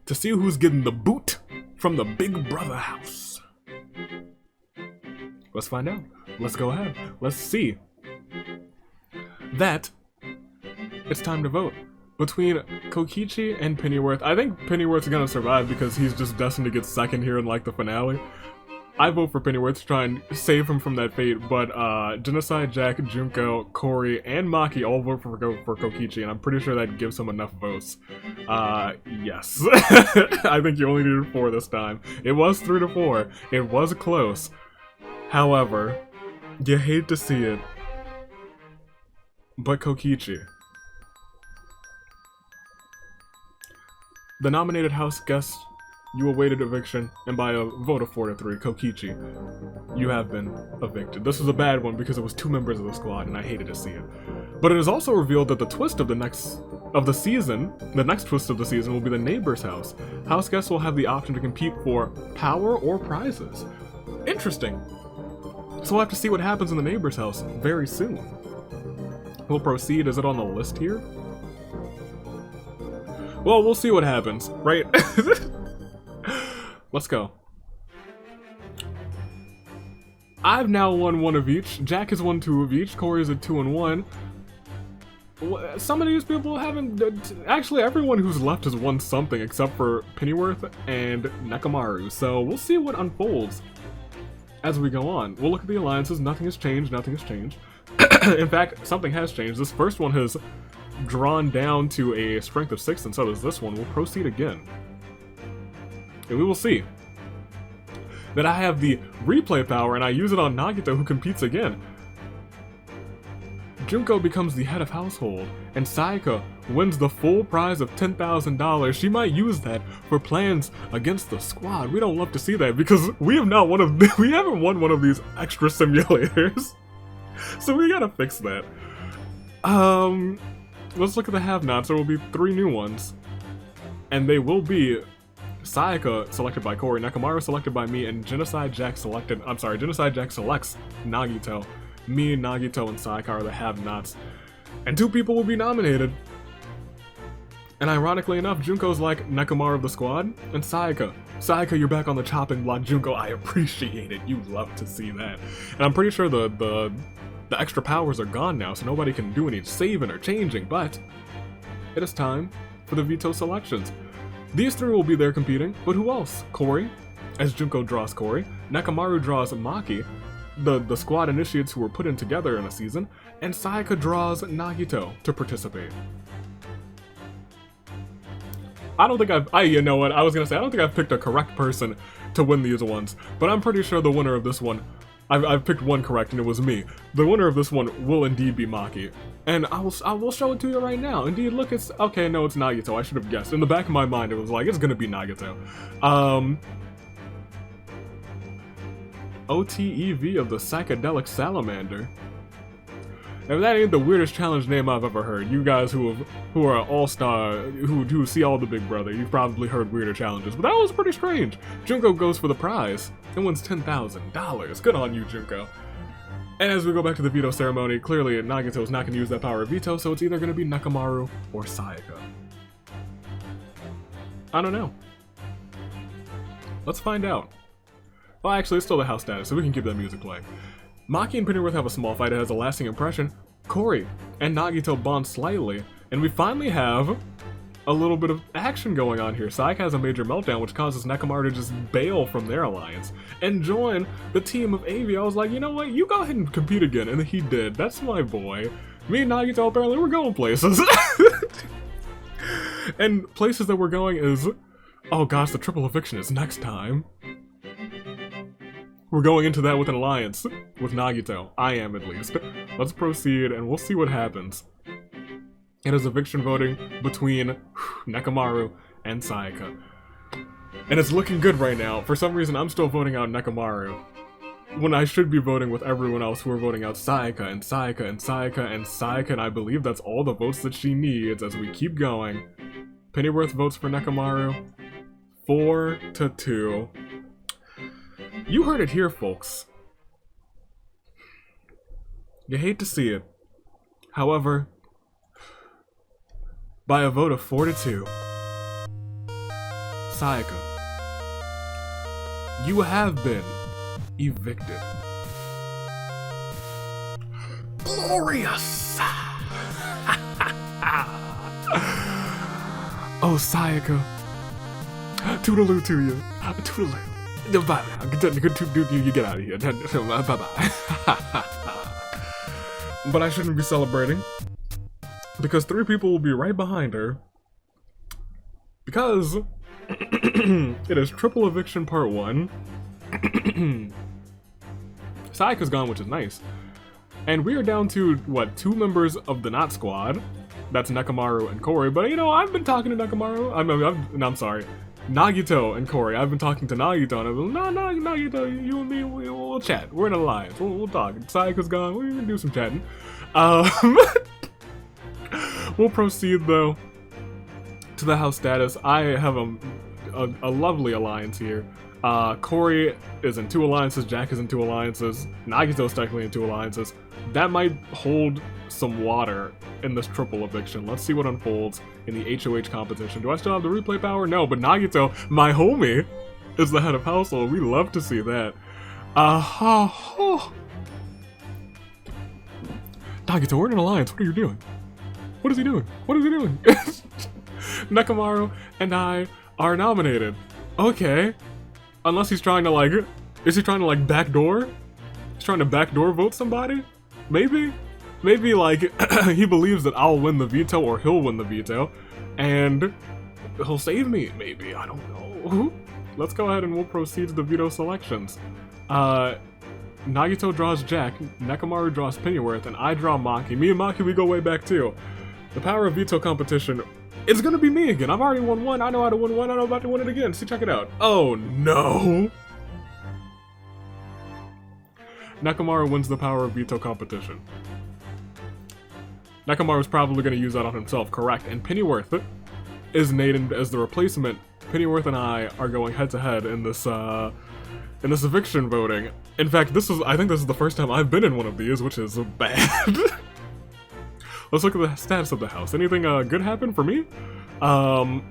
to see who's getting the boot from the Big Brother house. Let's find out. Let's go ahead. Let's see. That it's time to vote. Between Kokichi and Pennyworth, I think Pennyworth's gonna survive because he's just destined to get second here in like the finale. I vote for Pennyworth to try and save him from that fate, but Genocide, Jack, Junko, Corey, and Maki all vote for Kokichi, and I'm pretty sure that gives him enough votes. Yes. I think you only needed 4 this time. It was 3 to 4. It was close. However, you hate to see it, but Kokichi. The nominated house guest, you awaited eviction, and by a vote of 4 to 3, Kokichi, you have been evicted. This was a bad one because it was 2 members of the squad, and I hated to see it. But it is also revealed that the twist of the next twist of the season will be the neighbor's house. House guests will have the option to compete for power or prizes. Interesting. So we'll have to see what happens in the neighbor's house very soon. We'll proceed. Is it on the list here? Well, we'll see what happens, right? Let's go. I've now won 1 of each. Jack has won 2 of each. Corey's at 2 and 1. Some of these people haven't... Actually, everyone who's left has won something except for Pennyworth and Nekomaru. So we'll see what unfolds as we go on. We'll look at the alliances. Nothing has changed. Nothing has changed. In fact, something has changed. This first one has drawn down to a strength of 6, and so does this one. We'll proceed again. And we will see that I have the replay power, and I use it on Nagito, who competes again. Junko becomes the head of household, and Sayaka wins the full prize of $10,000. She might use that for plans against the squad. We don't love to see that because we haven't won one of these extra simulators. So we gotta fix that. Let's look at the have-nots. There will be 3 new ones. And they will be Sayaka selected by Corey, Nekomaru selected by me, and Genocide Jack selects Nagito. Me, Nagito, and Sayaka are the have-nots. And 2 people will be nominated. And ironically enough, Junko's like Nekomaru of the squad, and Sayaka, you're back on the chopping block. Junko, I appreciate it. You love to see that. And I'm pretty sure the extra powers are gone now, so nobody can do any saving or changing, but it is time for the Veto Selections. These 3 will be there competing, but who else? Corey, as Junko draws Corey, Nekomaru draws Maki, the squad initiates who were put in together in a season, and Sayaka draws Nagito to participate. I don't think you know what, I was gonna say, I don't think I've picked a correct person to win these ones, but I'm pretty sure the winner of this one, I've picked one correct and it was me. The winner of this one will indeed be Maki. And I will show it to you right now. Indeed, look, it's, okay, no, it's Nagito, I should have guessed. In the back of my mind, it was like, it's gonna be Nagito. OTEV of the Psychedelic Salamander. If that ain't the weirdest challenge name I've ever heard, you guys who are all-star, who see all the Big Brother, you've probably heard weirder challenges, but that was pretty strange. Junko goes for the prize and wins $10,000. Good on you, Junko. And as we go back to the veto ceremony, clearly Nagito's not going to use that power of veto, so it's either going to be Nekomaru or Sayaka. I don't know. Let's find out. Well, actually, it's still the house status, so we can keep that music playing. Maki and Pennyworth have a small fight that has a lasting impression. Corey and Nagito bond slightly, and we finally have a little bit of action going on here. Sayaka has a major meltdown, which causes Nekomaru to just bail from their alliance and join the team of Avi. I was like, you know what, you go ahead and compete again, and he did. That's my boy. Me and Nagito, apparently, we're going places. And places that we're going is, oh gosh, the triple eviction is next time. We're going into that with an alliance with Nagito. I am, at least. Let's proceed, and we'll see what happens. It is eviction voting between Nekomaru and Sayaka. And it's looking good right now. For some reason, I'm still voting out Nekomaru, when I should be voting with everyone else who are voting out Sayaka and Sayaka and Sayaka and Sayaka, and I believe that's all the votes that she needs as we keep going. Pennyworth votes for Nekomaru. 4-2. You heard it here, folks. You hate to see it. However, by a vote of 4-2, Sayaka, you have been evicted. Glorious! Oh, Sayaka. Toodaloo to you. Toodaloo. Bye now. You get out of here. Bye-bye. But I shouldn't be celebrating, because 3 people will be right behind her, because it is triple eviction part 1. Sayaka's gone, which is nice. And we are down to, what, 2 members of the Not Squad. That's Nekomaru and Corey. But, you know, I've been talking to Nekomaru. I'm sorry. Nagito and Corey. I've been talking to Nagito, and I've been like, no, Nagito, you and me, we'll chat. We're in an alliance. We'll talk. Sayaka's gone. We're gonna do some chatting. We'll proceed, though, to the house status. I have a lovely alliance here. Corey is in 2 alliances, Jack is in 2 alliances, Nagito's technically in 2 alliances. That might hold some water in this triple eviction. Let's see what unfolds in the HOH competition. Do I still have the replay power? No, but Nagito, my homie, is the head of household. We love to see that. Nagito, we're in an alliance. What are you doing? What is he doing? What is he doing? Nekomaru and I are nominated. Okay. Unless he's trying to, like, is he trying to, like, backdoor? He's trying to backdoor vote somebody? Maybe? Maybe, like, he believes that I'll win the veto or he'll win the veto, and he'll save me, maybe. I don't know. Let's go ahead and we'll proceed to the veto selections. Nagito draws Jack, Nekomaru draws Pennyworth, and I draw Maki. Me and Maki, we go way back, too. The power of veto competition, it's gonna be me again. I've already won 1. I know how to win 1. I know about to win it again. See, check it out. Oh, no. Nekomaru wins the power of veto competition. Nekomaru's probably going to use that on himself, correct? And Pennyworth is named as the replacement. Pennyworth and I are going head-to-head in this eviction voting. In fact, I think this is the first time I've been in one of these, which is bad. Let's look at the stats of the house. Anything good happen for me? Maki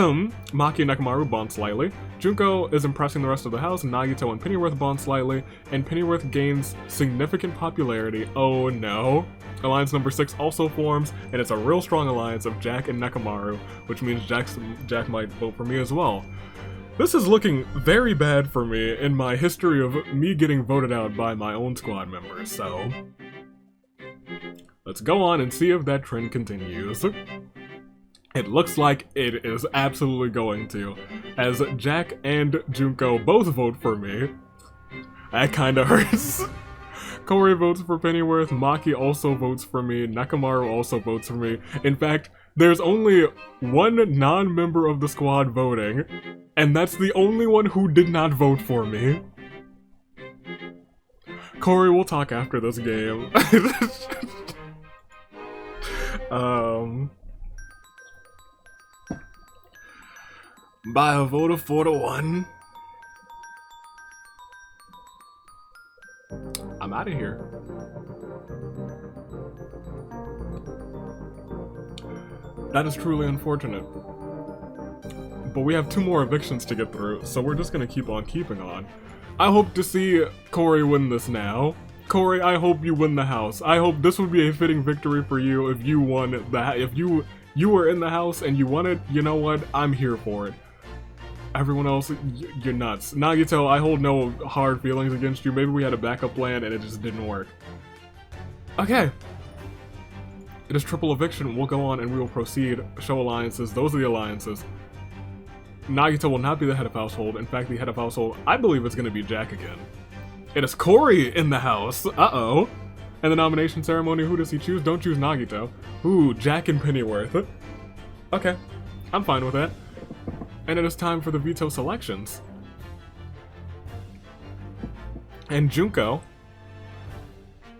and Nekomaru bond slightly. Junko is impressing the rest of the house. Nagito and Pennyworth bond slightly. And Pennyworth gains significant popularity. Oh no. Alliance number 6 also forms, and it's a real strong alliance of Jack and Nekomaru, which means Jack might vote for me as well. This is looking very bad for me in my history of me getting voted out by my own squad members, so... let's go on and see if that trend continues. It looks like it is absolutely going to, as Jack and Junko both vote for me. That kinda hurts. Corey votes for Pennyworth, Maki also votes for me, Nakamaru also votes for me. In fact, there's only one non-member of the squad voting, and that's the only one who did not vote for me. Corey, we'll talk after this game. By a vote of 4-1. I'm out of here. That is truly unfortunate. But we have 2 more evictions to get through, so we're just gonna keep on keeping on. I hope to see Corey win this now. Corey, I hope you win the house. I hope this would be a fitting victory for you if you won that. If you were in the house and you won it, you know what? I'm here for it. Everyone else, you're nuts. Nagito, I hold no hard feelings against you. Maybe we had a backup plan and it just didn't work. Okay. It is triple eviction. We'll go on and we will proceed. Show alliances. Those are the alliances. Nagito will not be the head of household. In fact, the head of household, I believe it's going to be Jack again. It is Corey in the house. Uh-oh. And the nomination ceremony, who does he choose? Don't choose Nagito. Ooh, Jack and Pennyworth. Okay. I'm fine with that. And it is time for the Veto Selections. And Junko,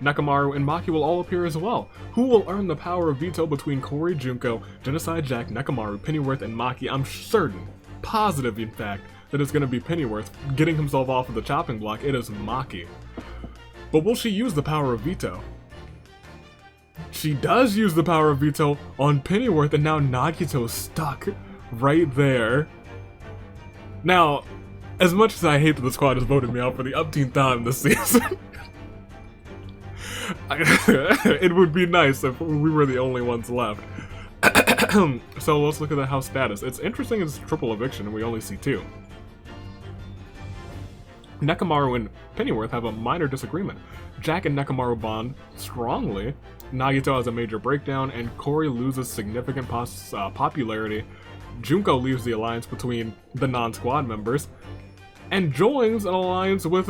Nakamaru, and Maki will all appear as well. Who will earn the power of veto between Corey, Junko, Genocide Jack, Nakamaru, Pennyworth, and Maki? I'm certain, positive in fact, that it's going to be Pennyworth getting himself off of the chopping block. It is Maki. But will she use the power of veto? She does use the power of veto on Pennyworth, and now Nagito's stuck right there. Now, as much as I hate that the squad has voted me out for the upteenth time this season, it would be nice if we were the only ones left. So let's look at the house status. It's interesting it's triple eviction and we only see 2. Nakamaru and Pennyworth have a minor disagreement. Jack and Nakamaru bond strongly. Nagito has a major breakdown and Corey loses significant popularity. Junko leaves the alliance between the non-squad members and joins an alliance with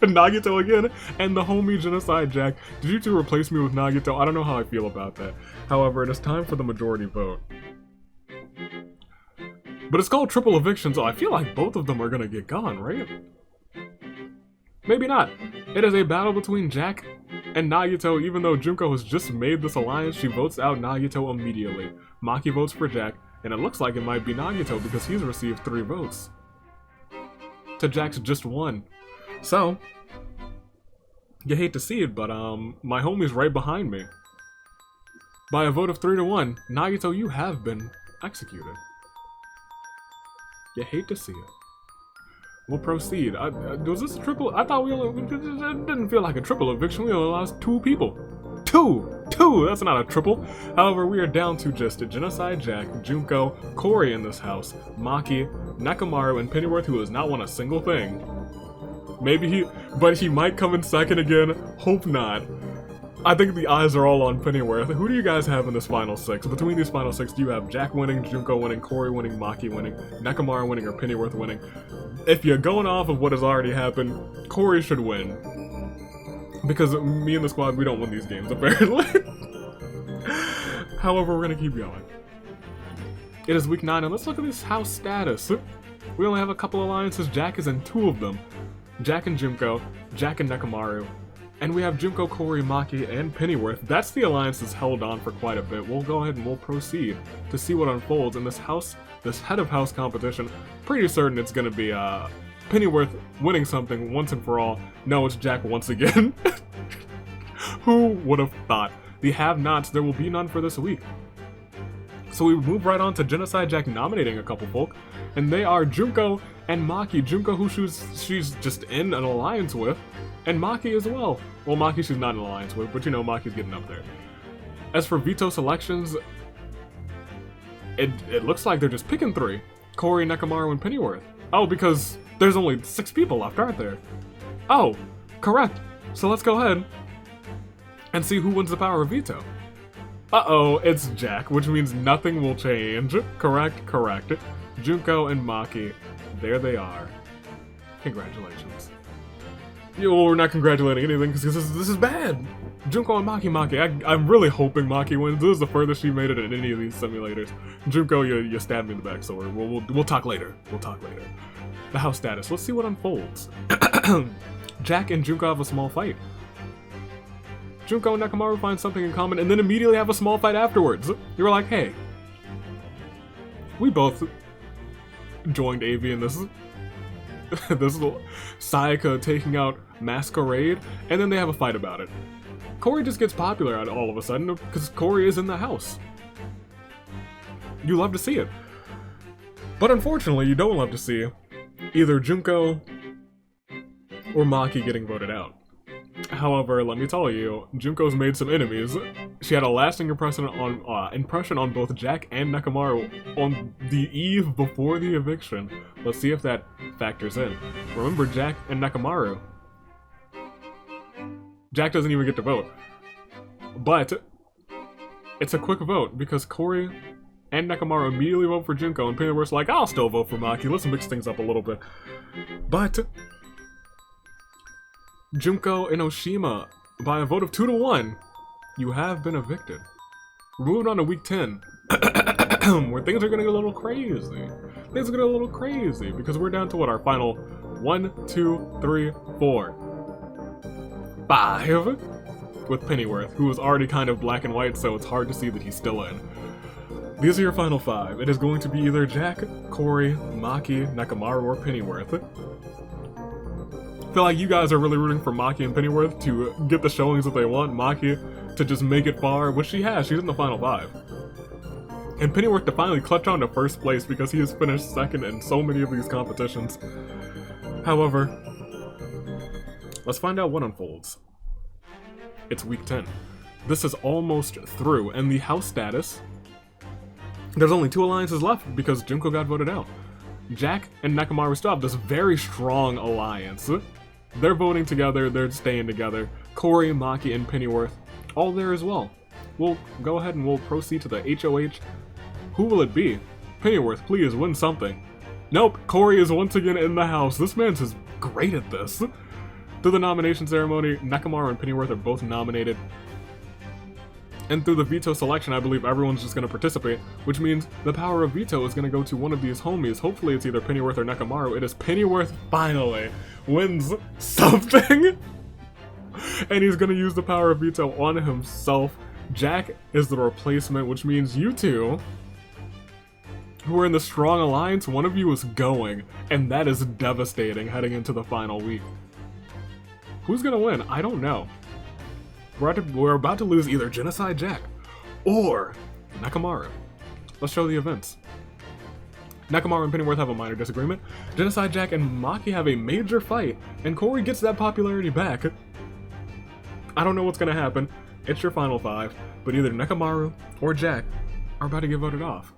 Nagito again and the homie Genocide Jack. Did you two replace me with Nagito? I don't know how I feel about that. However, it is time for the majority vote. But it's called triple eviction, so I feel like both of them are gonna get gone, right? Maybe not. It is a battle between Jack and Nagito. Even though Junko has just made this alliance, she votes out Nagito immediately. Maki votes for Jack, and it looks like it might be Nagito because he's received 3 votes. To Jack's just 1. So, you hate to see it, but my homie's right behind me. By a vote of 3-1, Nagito, you have been executed. You hate to see it. We'll proceed. Was this a triple? I thought it didn't feel like a triple eviction. We only lost 2 people. 2! That's not a triple. However, we are down to just Genocide Jack, Junko, Corey in this house, Maki, Nakamaru, and Pennyworth, who has not won a single thing. But he might come in second again. Hope not. I think the eyes are all on Pennyworth. Who do you guys have in this final 6? Between these final 6, do you have Jack winning, Junko winning, Corey winning, Maki winning, Nakamaru winning, or Pennyworth winning? If you're going off of what has already happened, Corey should win. Because me and the squad, we don't win these games, apparently. However, we're gonna keep going. It is week 9, and let's look at this house status. We only have a couple alliances. Jack is in 2 of them. Jack and Junko, Jack and Nakamaru. And we have Junko, Corey, Maki, and Pennyworth. That's the alliance that's held on for quite a bit. We'll go ahead and we'll proceed to see what unfolds in this head of house competition. Pretty certain it's gonna be Pennyworth winning something once and for all. No, it's Jack once again. Who would have thought? The have-nots, there will be none for this week. So we move right on to Genocide Jack nominating a couple folk, and they are Junko and Maki. Junko, who she's just in an alliance with, and Maki as well. Well, Maki she's not in an alliance with, but you know, Maki's getting up there. As for Veto Selections, it looks like they're just picking 3. Corey, Nekomaru, and Pennyworth. Oh, because there's only 6 people left, aren't there? Oh, correct. So let's go ahead and see who wins the power of veto. Uh-oh, it's Jack, which means nothing will change. Correct, correct. Junko and Maki, there they are. Congratulations. Well, we're not congratulating anything because this is bad. Junko and Maki. I'm really hoping Maki wins. This is the furthest she made it in any of these simulators. Junko, you stabbed me in the back, so we'll talk later. We'll talk later. The house status. Let's see what unfolds. Jack and Junko have a small fight. Junko and Nekomaru find something in common and then immediately have a small fight afterwards. You're like, hey, we both joined AV in this. This is Sayaka taking out Masquerade, and then they have a fight about it. Corey just gets popular all of a sudden because Corey is in the house. You love to see it. But unfortunately, you don't love to see either Junko or Maki getting voted out. However, let me tell you, Junko's made some enemies. She had a lasting impression on both Jack and Nekomaru on the eve before the eviction. Let's see if that factors in. Remember Jack and Nekomaru. Jack doesn't even get to vote. But it's a quick vote because Corey and Nekomaru immediately vote for Junko, and Pennyworth's like, I'll still vote for Maki, let's mix things up a little bit. But Junko and Oshima, by a vote of 2-1, you have been evicted. We're moving on to week 10, where things are gonna get a little crazy. Things are gonna get a little crazy, because we're down to what, our final 1, 2, 3, 4, 5, with Pennyworth, who is already kind of black and white, so it's hard to see that he's still in. These are your final 5. It is going to be either Jack, Corey, Maki, Nekomaru, or Pennyworth. I feel like you guys are really rooting for Maki and Pennyworth to get the showings that they want. Maki to just make it far, which she has. She's in the final 5. And Pennyworth to finally clutch on to first place because he has finished second in so many of these competitions. However, let's find out what unfolds. It's week 10. This is almost through, and the house status, there's only 2 alliances left because Junko got voted out. Jack and Nekomaru still have this very strong alliance. They're voting together, they're staying together. Corey, Maki, and Pennyworth, all there as well. We'll go ahead and we'll proceed to the HOH. Who will it be? Pennyworth, please win something. Nope, Corey is once again in the house. This man's just great at this. Through the nomination ceremony, Nekomaru and Pennyworth are both nominated. And through the veto selection, I believe everyone's just going to participate, which means the power of veto is going to go to one of these homies. Hopefully it's either Pennyworth or Nekomaru. It is Pennyworth finally wins something! And he's going to use the power of veto on himself. Jack is the replacement, which means you two, who are in the strong alliance, one of you is going. And that is devastating heading into the final week. Who's going to win? I don't know. We're about to lose either Genocide Jack or Nekomaru. Let's show the events. Nekomaru and Pennyworth have a minor disagreement. Genocide Jack and Maki have a major fight, and Corey gets that popularity back. I don't know what's gonna happen. It's your final 5, but either Nekomaru or Jack are about to get voted off.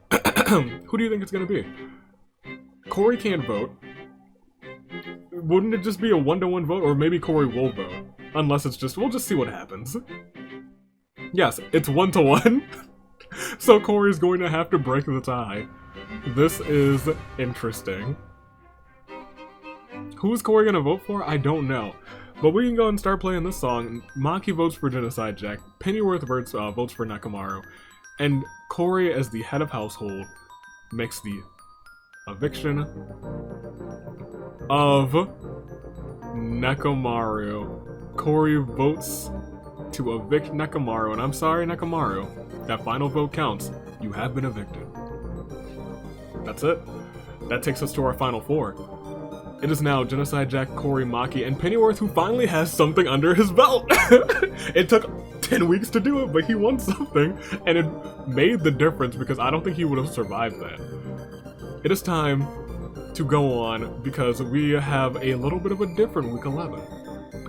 Who do you think it's gonna be? Corey can't vote. Wouldn't it just be a 1-1 vote, or maybe Corey will vote? Unless it's just, we'll just see what happens. Yes, it's 1-1. So Corey's going to have to break the tie. This is interesting. Who's Corey gonna vote for? I don't know. But we can go and start playing this song. Maki votes for Genocide Jack. Pennyworth votes for Nekomaru. And Corey, as the head of household, makes the eviction of Nekomaru. Corey votes to evict Nekomaru, and I'm sorry, Nekomaru, that final vote counts. You have been evicted. That's it. That takes us to our final 4. It is now Genocide Jack, Corey, Maki, and Pennyworth, who finally has something under his belt. It took 10 weeks to do it, but he won something, and it made the difference because I don't think he would have survived that. It is time to go on because we have a little bit of a different week 11.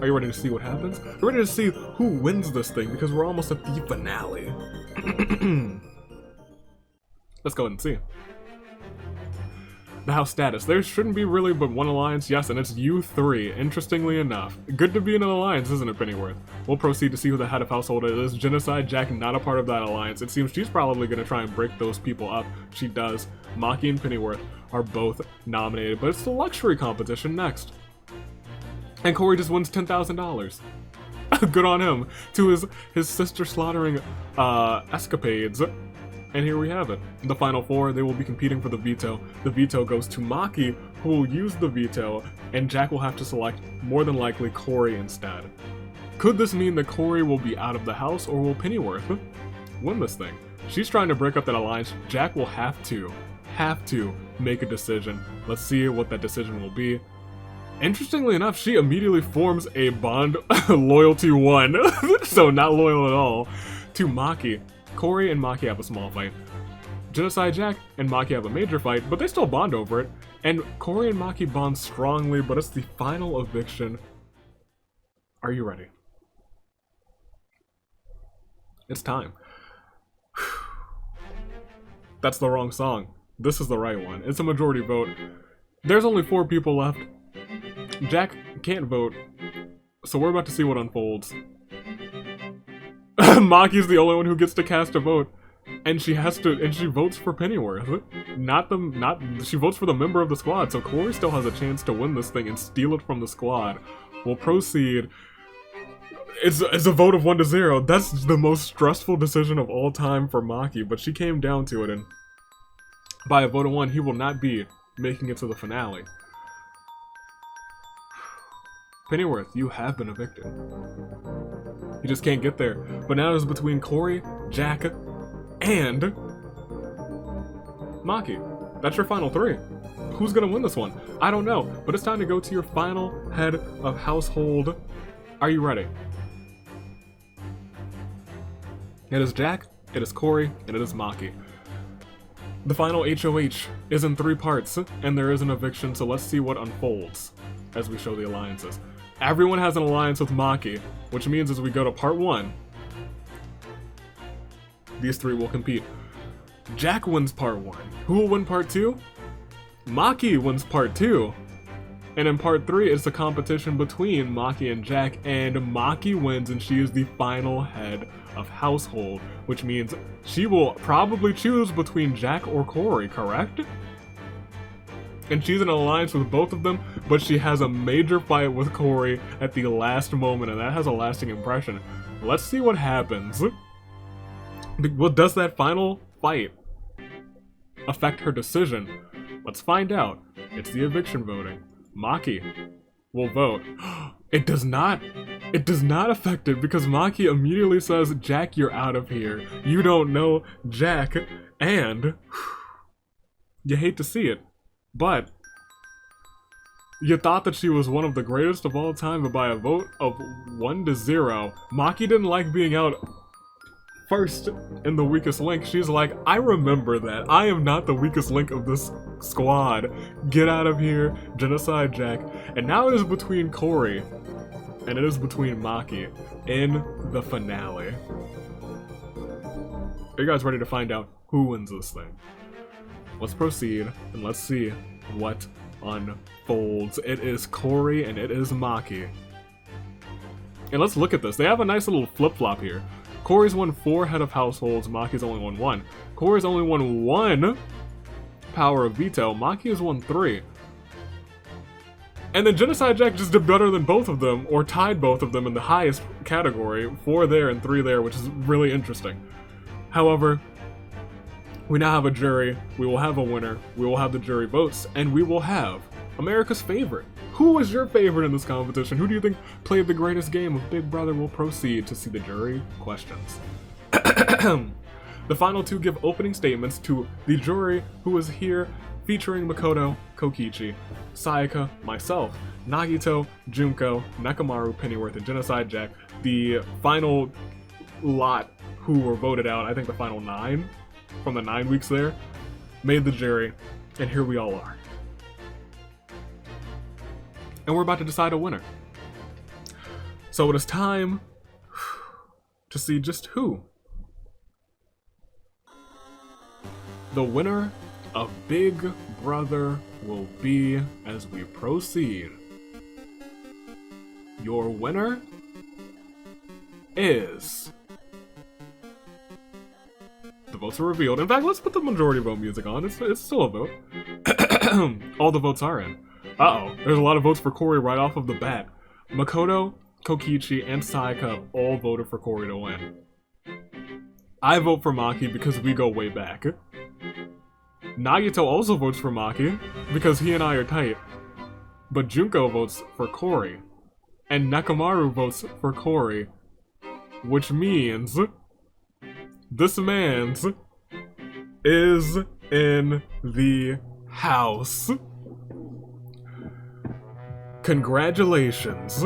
Are you ready to see what happens? Are you ready to see who wins this thing? Because we're almost at the finale. Let's go ahead and see. The house status. There shouldn't be really but one alliance, yes, and it's you three, interestingly enough. Good to be in an alliance, isn't it, Pennyworth? We'll proceed to see who the head of household is. Genocide Jack, not a part of that alliance. It seems she's probably going to try and break those people up. She does. Maki and Pennyworth are both nominated, but it's the luxury competition next. And Corey just wins $10,000. Good on him. To his sister slaughtering escapades. And here we have it. The final four, they will be competing for the veto. The veto goes to Maki, who will use the veto, and Jack will have to select, more than likely, Corey instead. Could this mean that Corey will be out of the house, or will Pennyworth win this thing? She's trying to break up that alliance. Jack will have to make a decision. Let's see what that decision will be. Interestingly enough, she immediately forms a bond, loyalty 1, so not loyal at all, to Maki. Corey and Maki have a small fight. Genocide Jack and Maki have a major fight, but they still bond over it. And Corey and Maki bond strongly, but it's the final eviction. Are you ready? It's time. That's the wrong song. This is the right one. It's a majority vote. There's only 4 people left. Jack can't vote, so we're about to see what unfolds. Maki's the only one who gets to cast a vote, and she votes for Pennyworth. She votes for the member of the squad, so Corey still has a chance to win this thing and steal it from the squad. We'll proceed. It's a vote of 1-0. That's the most stressful decision of all time for Maki, but she came down to it, and by a vote of 1, he will not be making it to the finale. Pennyworth, you have been evicted. You just can't get there. But now it's between Corey, Jack, and Maki. That's your final 3. Who's gonna win this one? I don't know, but it's time to go to your final head of household. Are you ready? It is Jack, it is Corey, and it is Maki. The final HOH is in 3 parts, and there is an eviction, so let's see what unfolds as we show the alliances. Everyone has an alliance with Maki, which means as we go to part 1, these 3 will compete. Jack wins part 1. Who will win part 2? Maki wins part 2. And in part 3, it's a competition between Maki and Jack, and Maki wins, and she is the final head of household, which means she will probably choose between Jack or Corey, correct? And she's in an alliance with both of them, but she has a major fight with Corey at the last moment, and that has a lasting impression. Let's see what happens. What does that final fight affect her decision? Let's find out. It's the eviction voting. Maki will vote. It does not. It does not affect it, because Maki immediately says, Jack, you're out of here. You don't know Jack, and you hate to see it. But you thought that she was one of the greatest of all time, but by a vote of 1-0, Maki didn't like being out first in the weakest link. She's like, I remember that. I am not the weakest link of this squad. Get out of here, Genocide Jack. And now it is between Corey and it is between Maki in the finale. Are you guys ready to find out who wins this thing? Let's proceed, and let's see what unfolds. It is Corey, and it is Maki. And let's look at this. They have a nice little flip-flop here. Corey's won 4 head of households, Maki's only won 1. Corey's only won 1 power of veto, Maki has won 3. And then Genocide Jack just did better than both of them, or tied both of them in the highest category, 4 there and 3 there, which is really interesting. However, we now have a jury, we will have a winner, we will have the jury votes, and we will have America's favorite. Who was your favorite in this competition? Who do you think played the greatest game of Big Brother? Will proceed to see the jury questions. The final 2 give opening statements to the jury who is here, featuring Makoto, Kokichi, Sayaka, myself, Nagito, Junko, Nekomaru, Pennyworth, and Genocide Jack. The final lot who were voted out, I think the final 9, from the 9 weeks there, made the jury, and here we all are. And we're about to decide a winner. So it is time to see just who. The winner a big brother will be as we proceed. Your winner is... The votes are revealed. In fact, let's put the majority vote music on. It's still a vote. All the votes are in. Uh-oh, there's a lot of votes for Corey right off of the bat. Makoto, Kokichi, and Sayaka all voted for Corey to win. I vote for Maki because we go way back. Nagito also votes for Maki because he and I are tight. But Junko votes for Corey. And Nakamaru votes for Corey. Which means... this man's is in the house. Congratulations.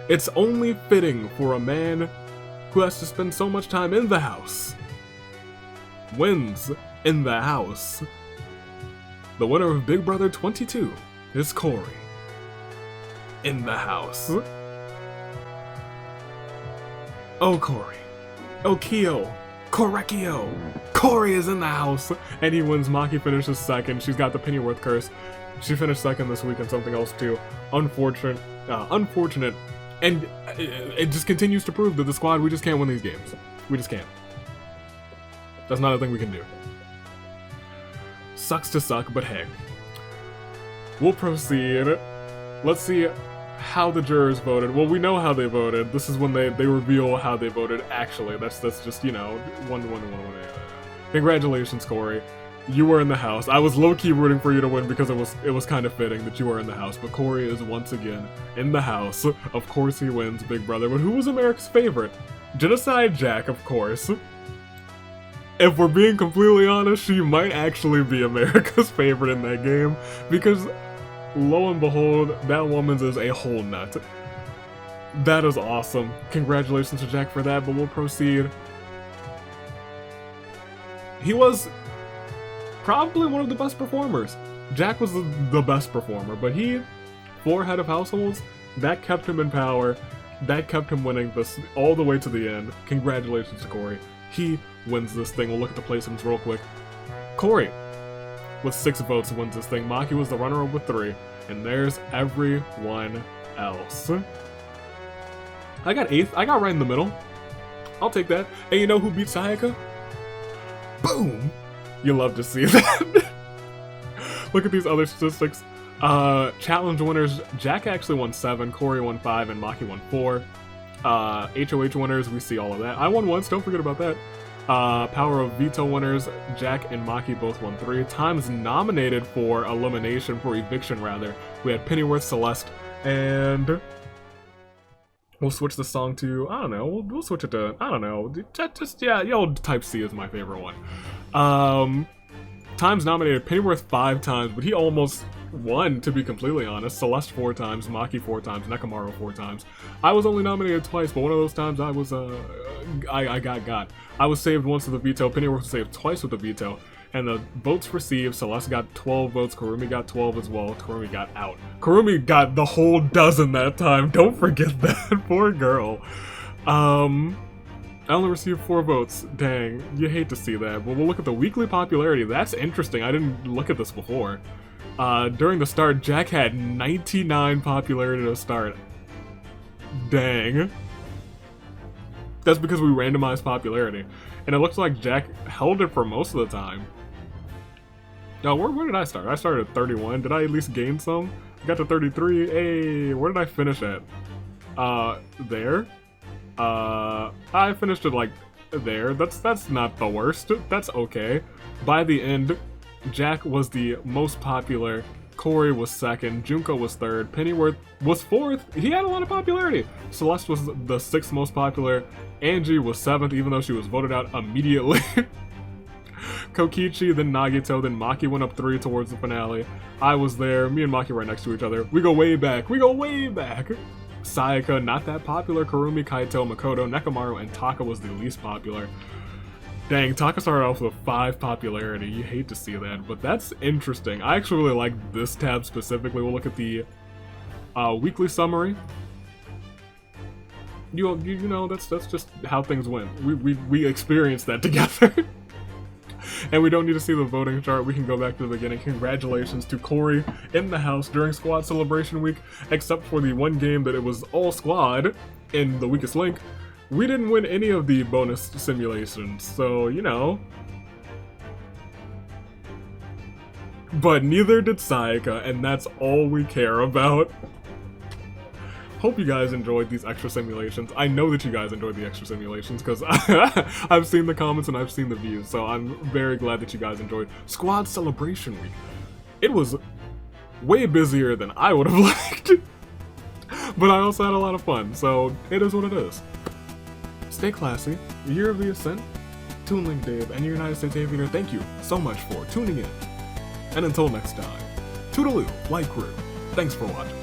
It's only fitting for a man who has to spend so much time in the house. Wins in the house. The winner of Big Brother 22 is Corey. In the house. Oh, Corey. Okio, Korekio, Corey is in the house, and he wins. Maki finishes second. She's got the Pennyworth curse. She finished second this week and something else too. Unfortunate, and it just continues to prove that the squad, we just can't win these games. We just can't. That's not a thing we can do. Sucks to suck, but hey. We'll proceed. Let's see how the jurors voted. Well, we know how they voted. This is when they reveal how they voted actually. That's just, you know, one. Congratulations, Corey. You were in the house. I was low-key rooting for you to win because it was kind of fitting that you were in the house, but Corey is once again in the house. Of course he wins, Big Brother. But who was America's favorite? Genocide Jack, of course. If we're being completely honest, she might actually be America's favorite in that game, because lo and behold, that woman's is a whole nut. That is awesome. Congratulations to Jack for that, but we'll proceed. He was probably one of the best performers. Jack was the best performer, but he, 4 head of households, that kept him in power. That kept him winning this all the way to the end. Congratulations to Corey. He wins this thing. We'll look at the placements real quick. Corey, with 6 votes, wins this thing. Maki was the runner-up with 3. And there's everyone else. I got 8th. I got right in the middle. I'll take that. And you know who beat Sayaka? Boom! You love to see that. Look at these other statistics. Challenge winners, Jack actually won 7, Corey won 5, and Maki won 4. HOH winners, we see all of that. I won once, don't forget about that. Power of Veto winners, Jack and Maki both won 3. Times nominated for elimination, for eviction rather, we had Pennyworth, Celeste, and we'll switch the song to, I don't know, we'll switch it to, I don't know, just, yeah, yo, Type C is my favorite one. Times nominated Pennyworth 5 times, but he almost won, to be completely honest. Celeste 4 times, Maki 4 times, Nekamaru 4 times. I was only nominated twice, but one of those times I was, I got. I was saved once with a veto, Pennyworth was saved twice with a veto, and the votes received, Celeste got 12 votes, Kurumi got 12 as well, Kurumi got out. Kurumi got the whole dozen that time, don't forget that, poor girl. I only received 4 votes. Dang, you hate to see that. But we'll look at the weekly popularity. That's interesting. I didn't look at this before. During the start, Jack had 99 popularity to start. Dang. That's because we randomized popularity. And it looks like Jack held it for most of the time. Now, where did I start? I started at 31. Did I at least gain some? I got to 33. Hey, where did I finish at? There. I finished it like there. That's not the worst. That's okay. By the end, Jack was the most popular, Corey was 2nd, Junko was 3rd, Pennyworth was 4th. He had a lot of popularity. Celeste was the 6th most popular. Angie was 7th, even though she was voted out immediately. Kokichi, then Nagito, then Maki went up 3 towards the finale. I was there, me and Maki right next to each other. We go way back. We go way back. Sayaka, not that popular. Kurumi, Kaito, Makoto, Nekamaru, and Taka was the least popular. Dang, Taka started off with 5 popularity. You hate to see that, but that's interesting. I actually really like this tab specifically. We'll look at the weekly summary. You know, that's just how things went. We experienced that together. And we don't need to see the voting chart. We can go back to the beginning. Congratulations to Corey in the house during squad celebration week, except for the one game that it was all squad in the weakest link. We didn't win any of the bonus simulations, so, you know. But neither did Sayaka, and that's all we care about. Hope you guys enjoyed these extra simulations. I know that you guys enjoyed the extra simulations because I've seen the comments and I've seen the views, so I'm very glad that you guys enjoyed Squad Celebration Week. It was way busier than I would have liked, but I also had a lot of fun, so it is what it is. Stay classy. Year of the Ascent, Toon Link Dave, and your United States Aviator, thank you so much for tuning in. And until next time, toodaloo, like crew. Thanks for watching.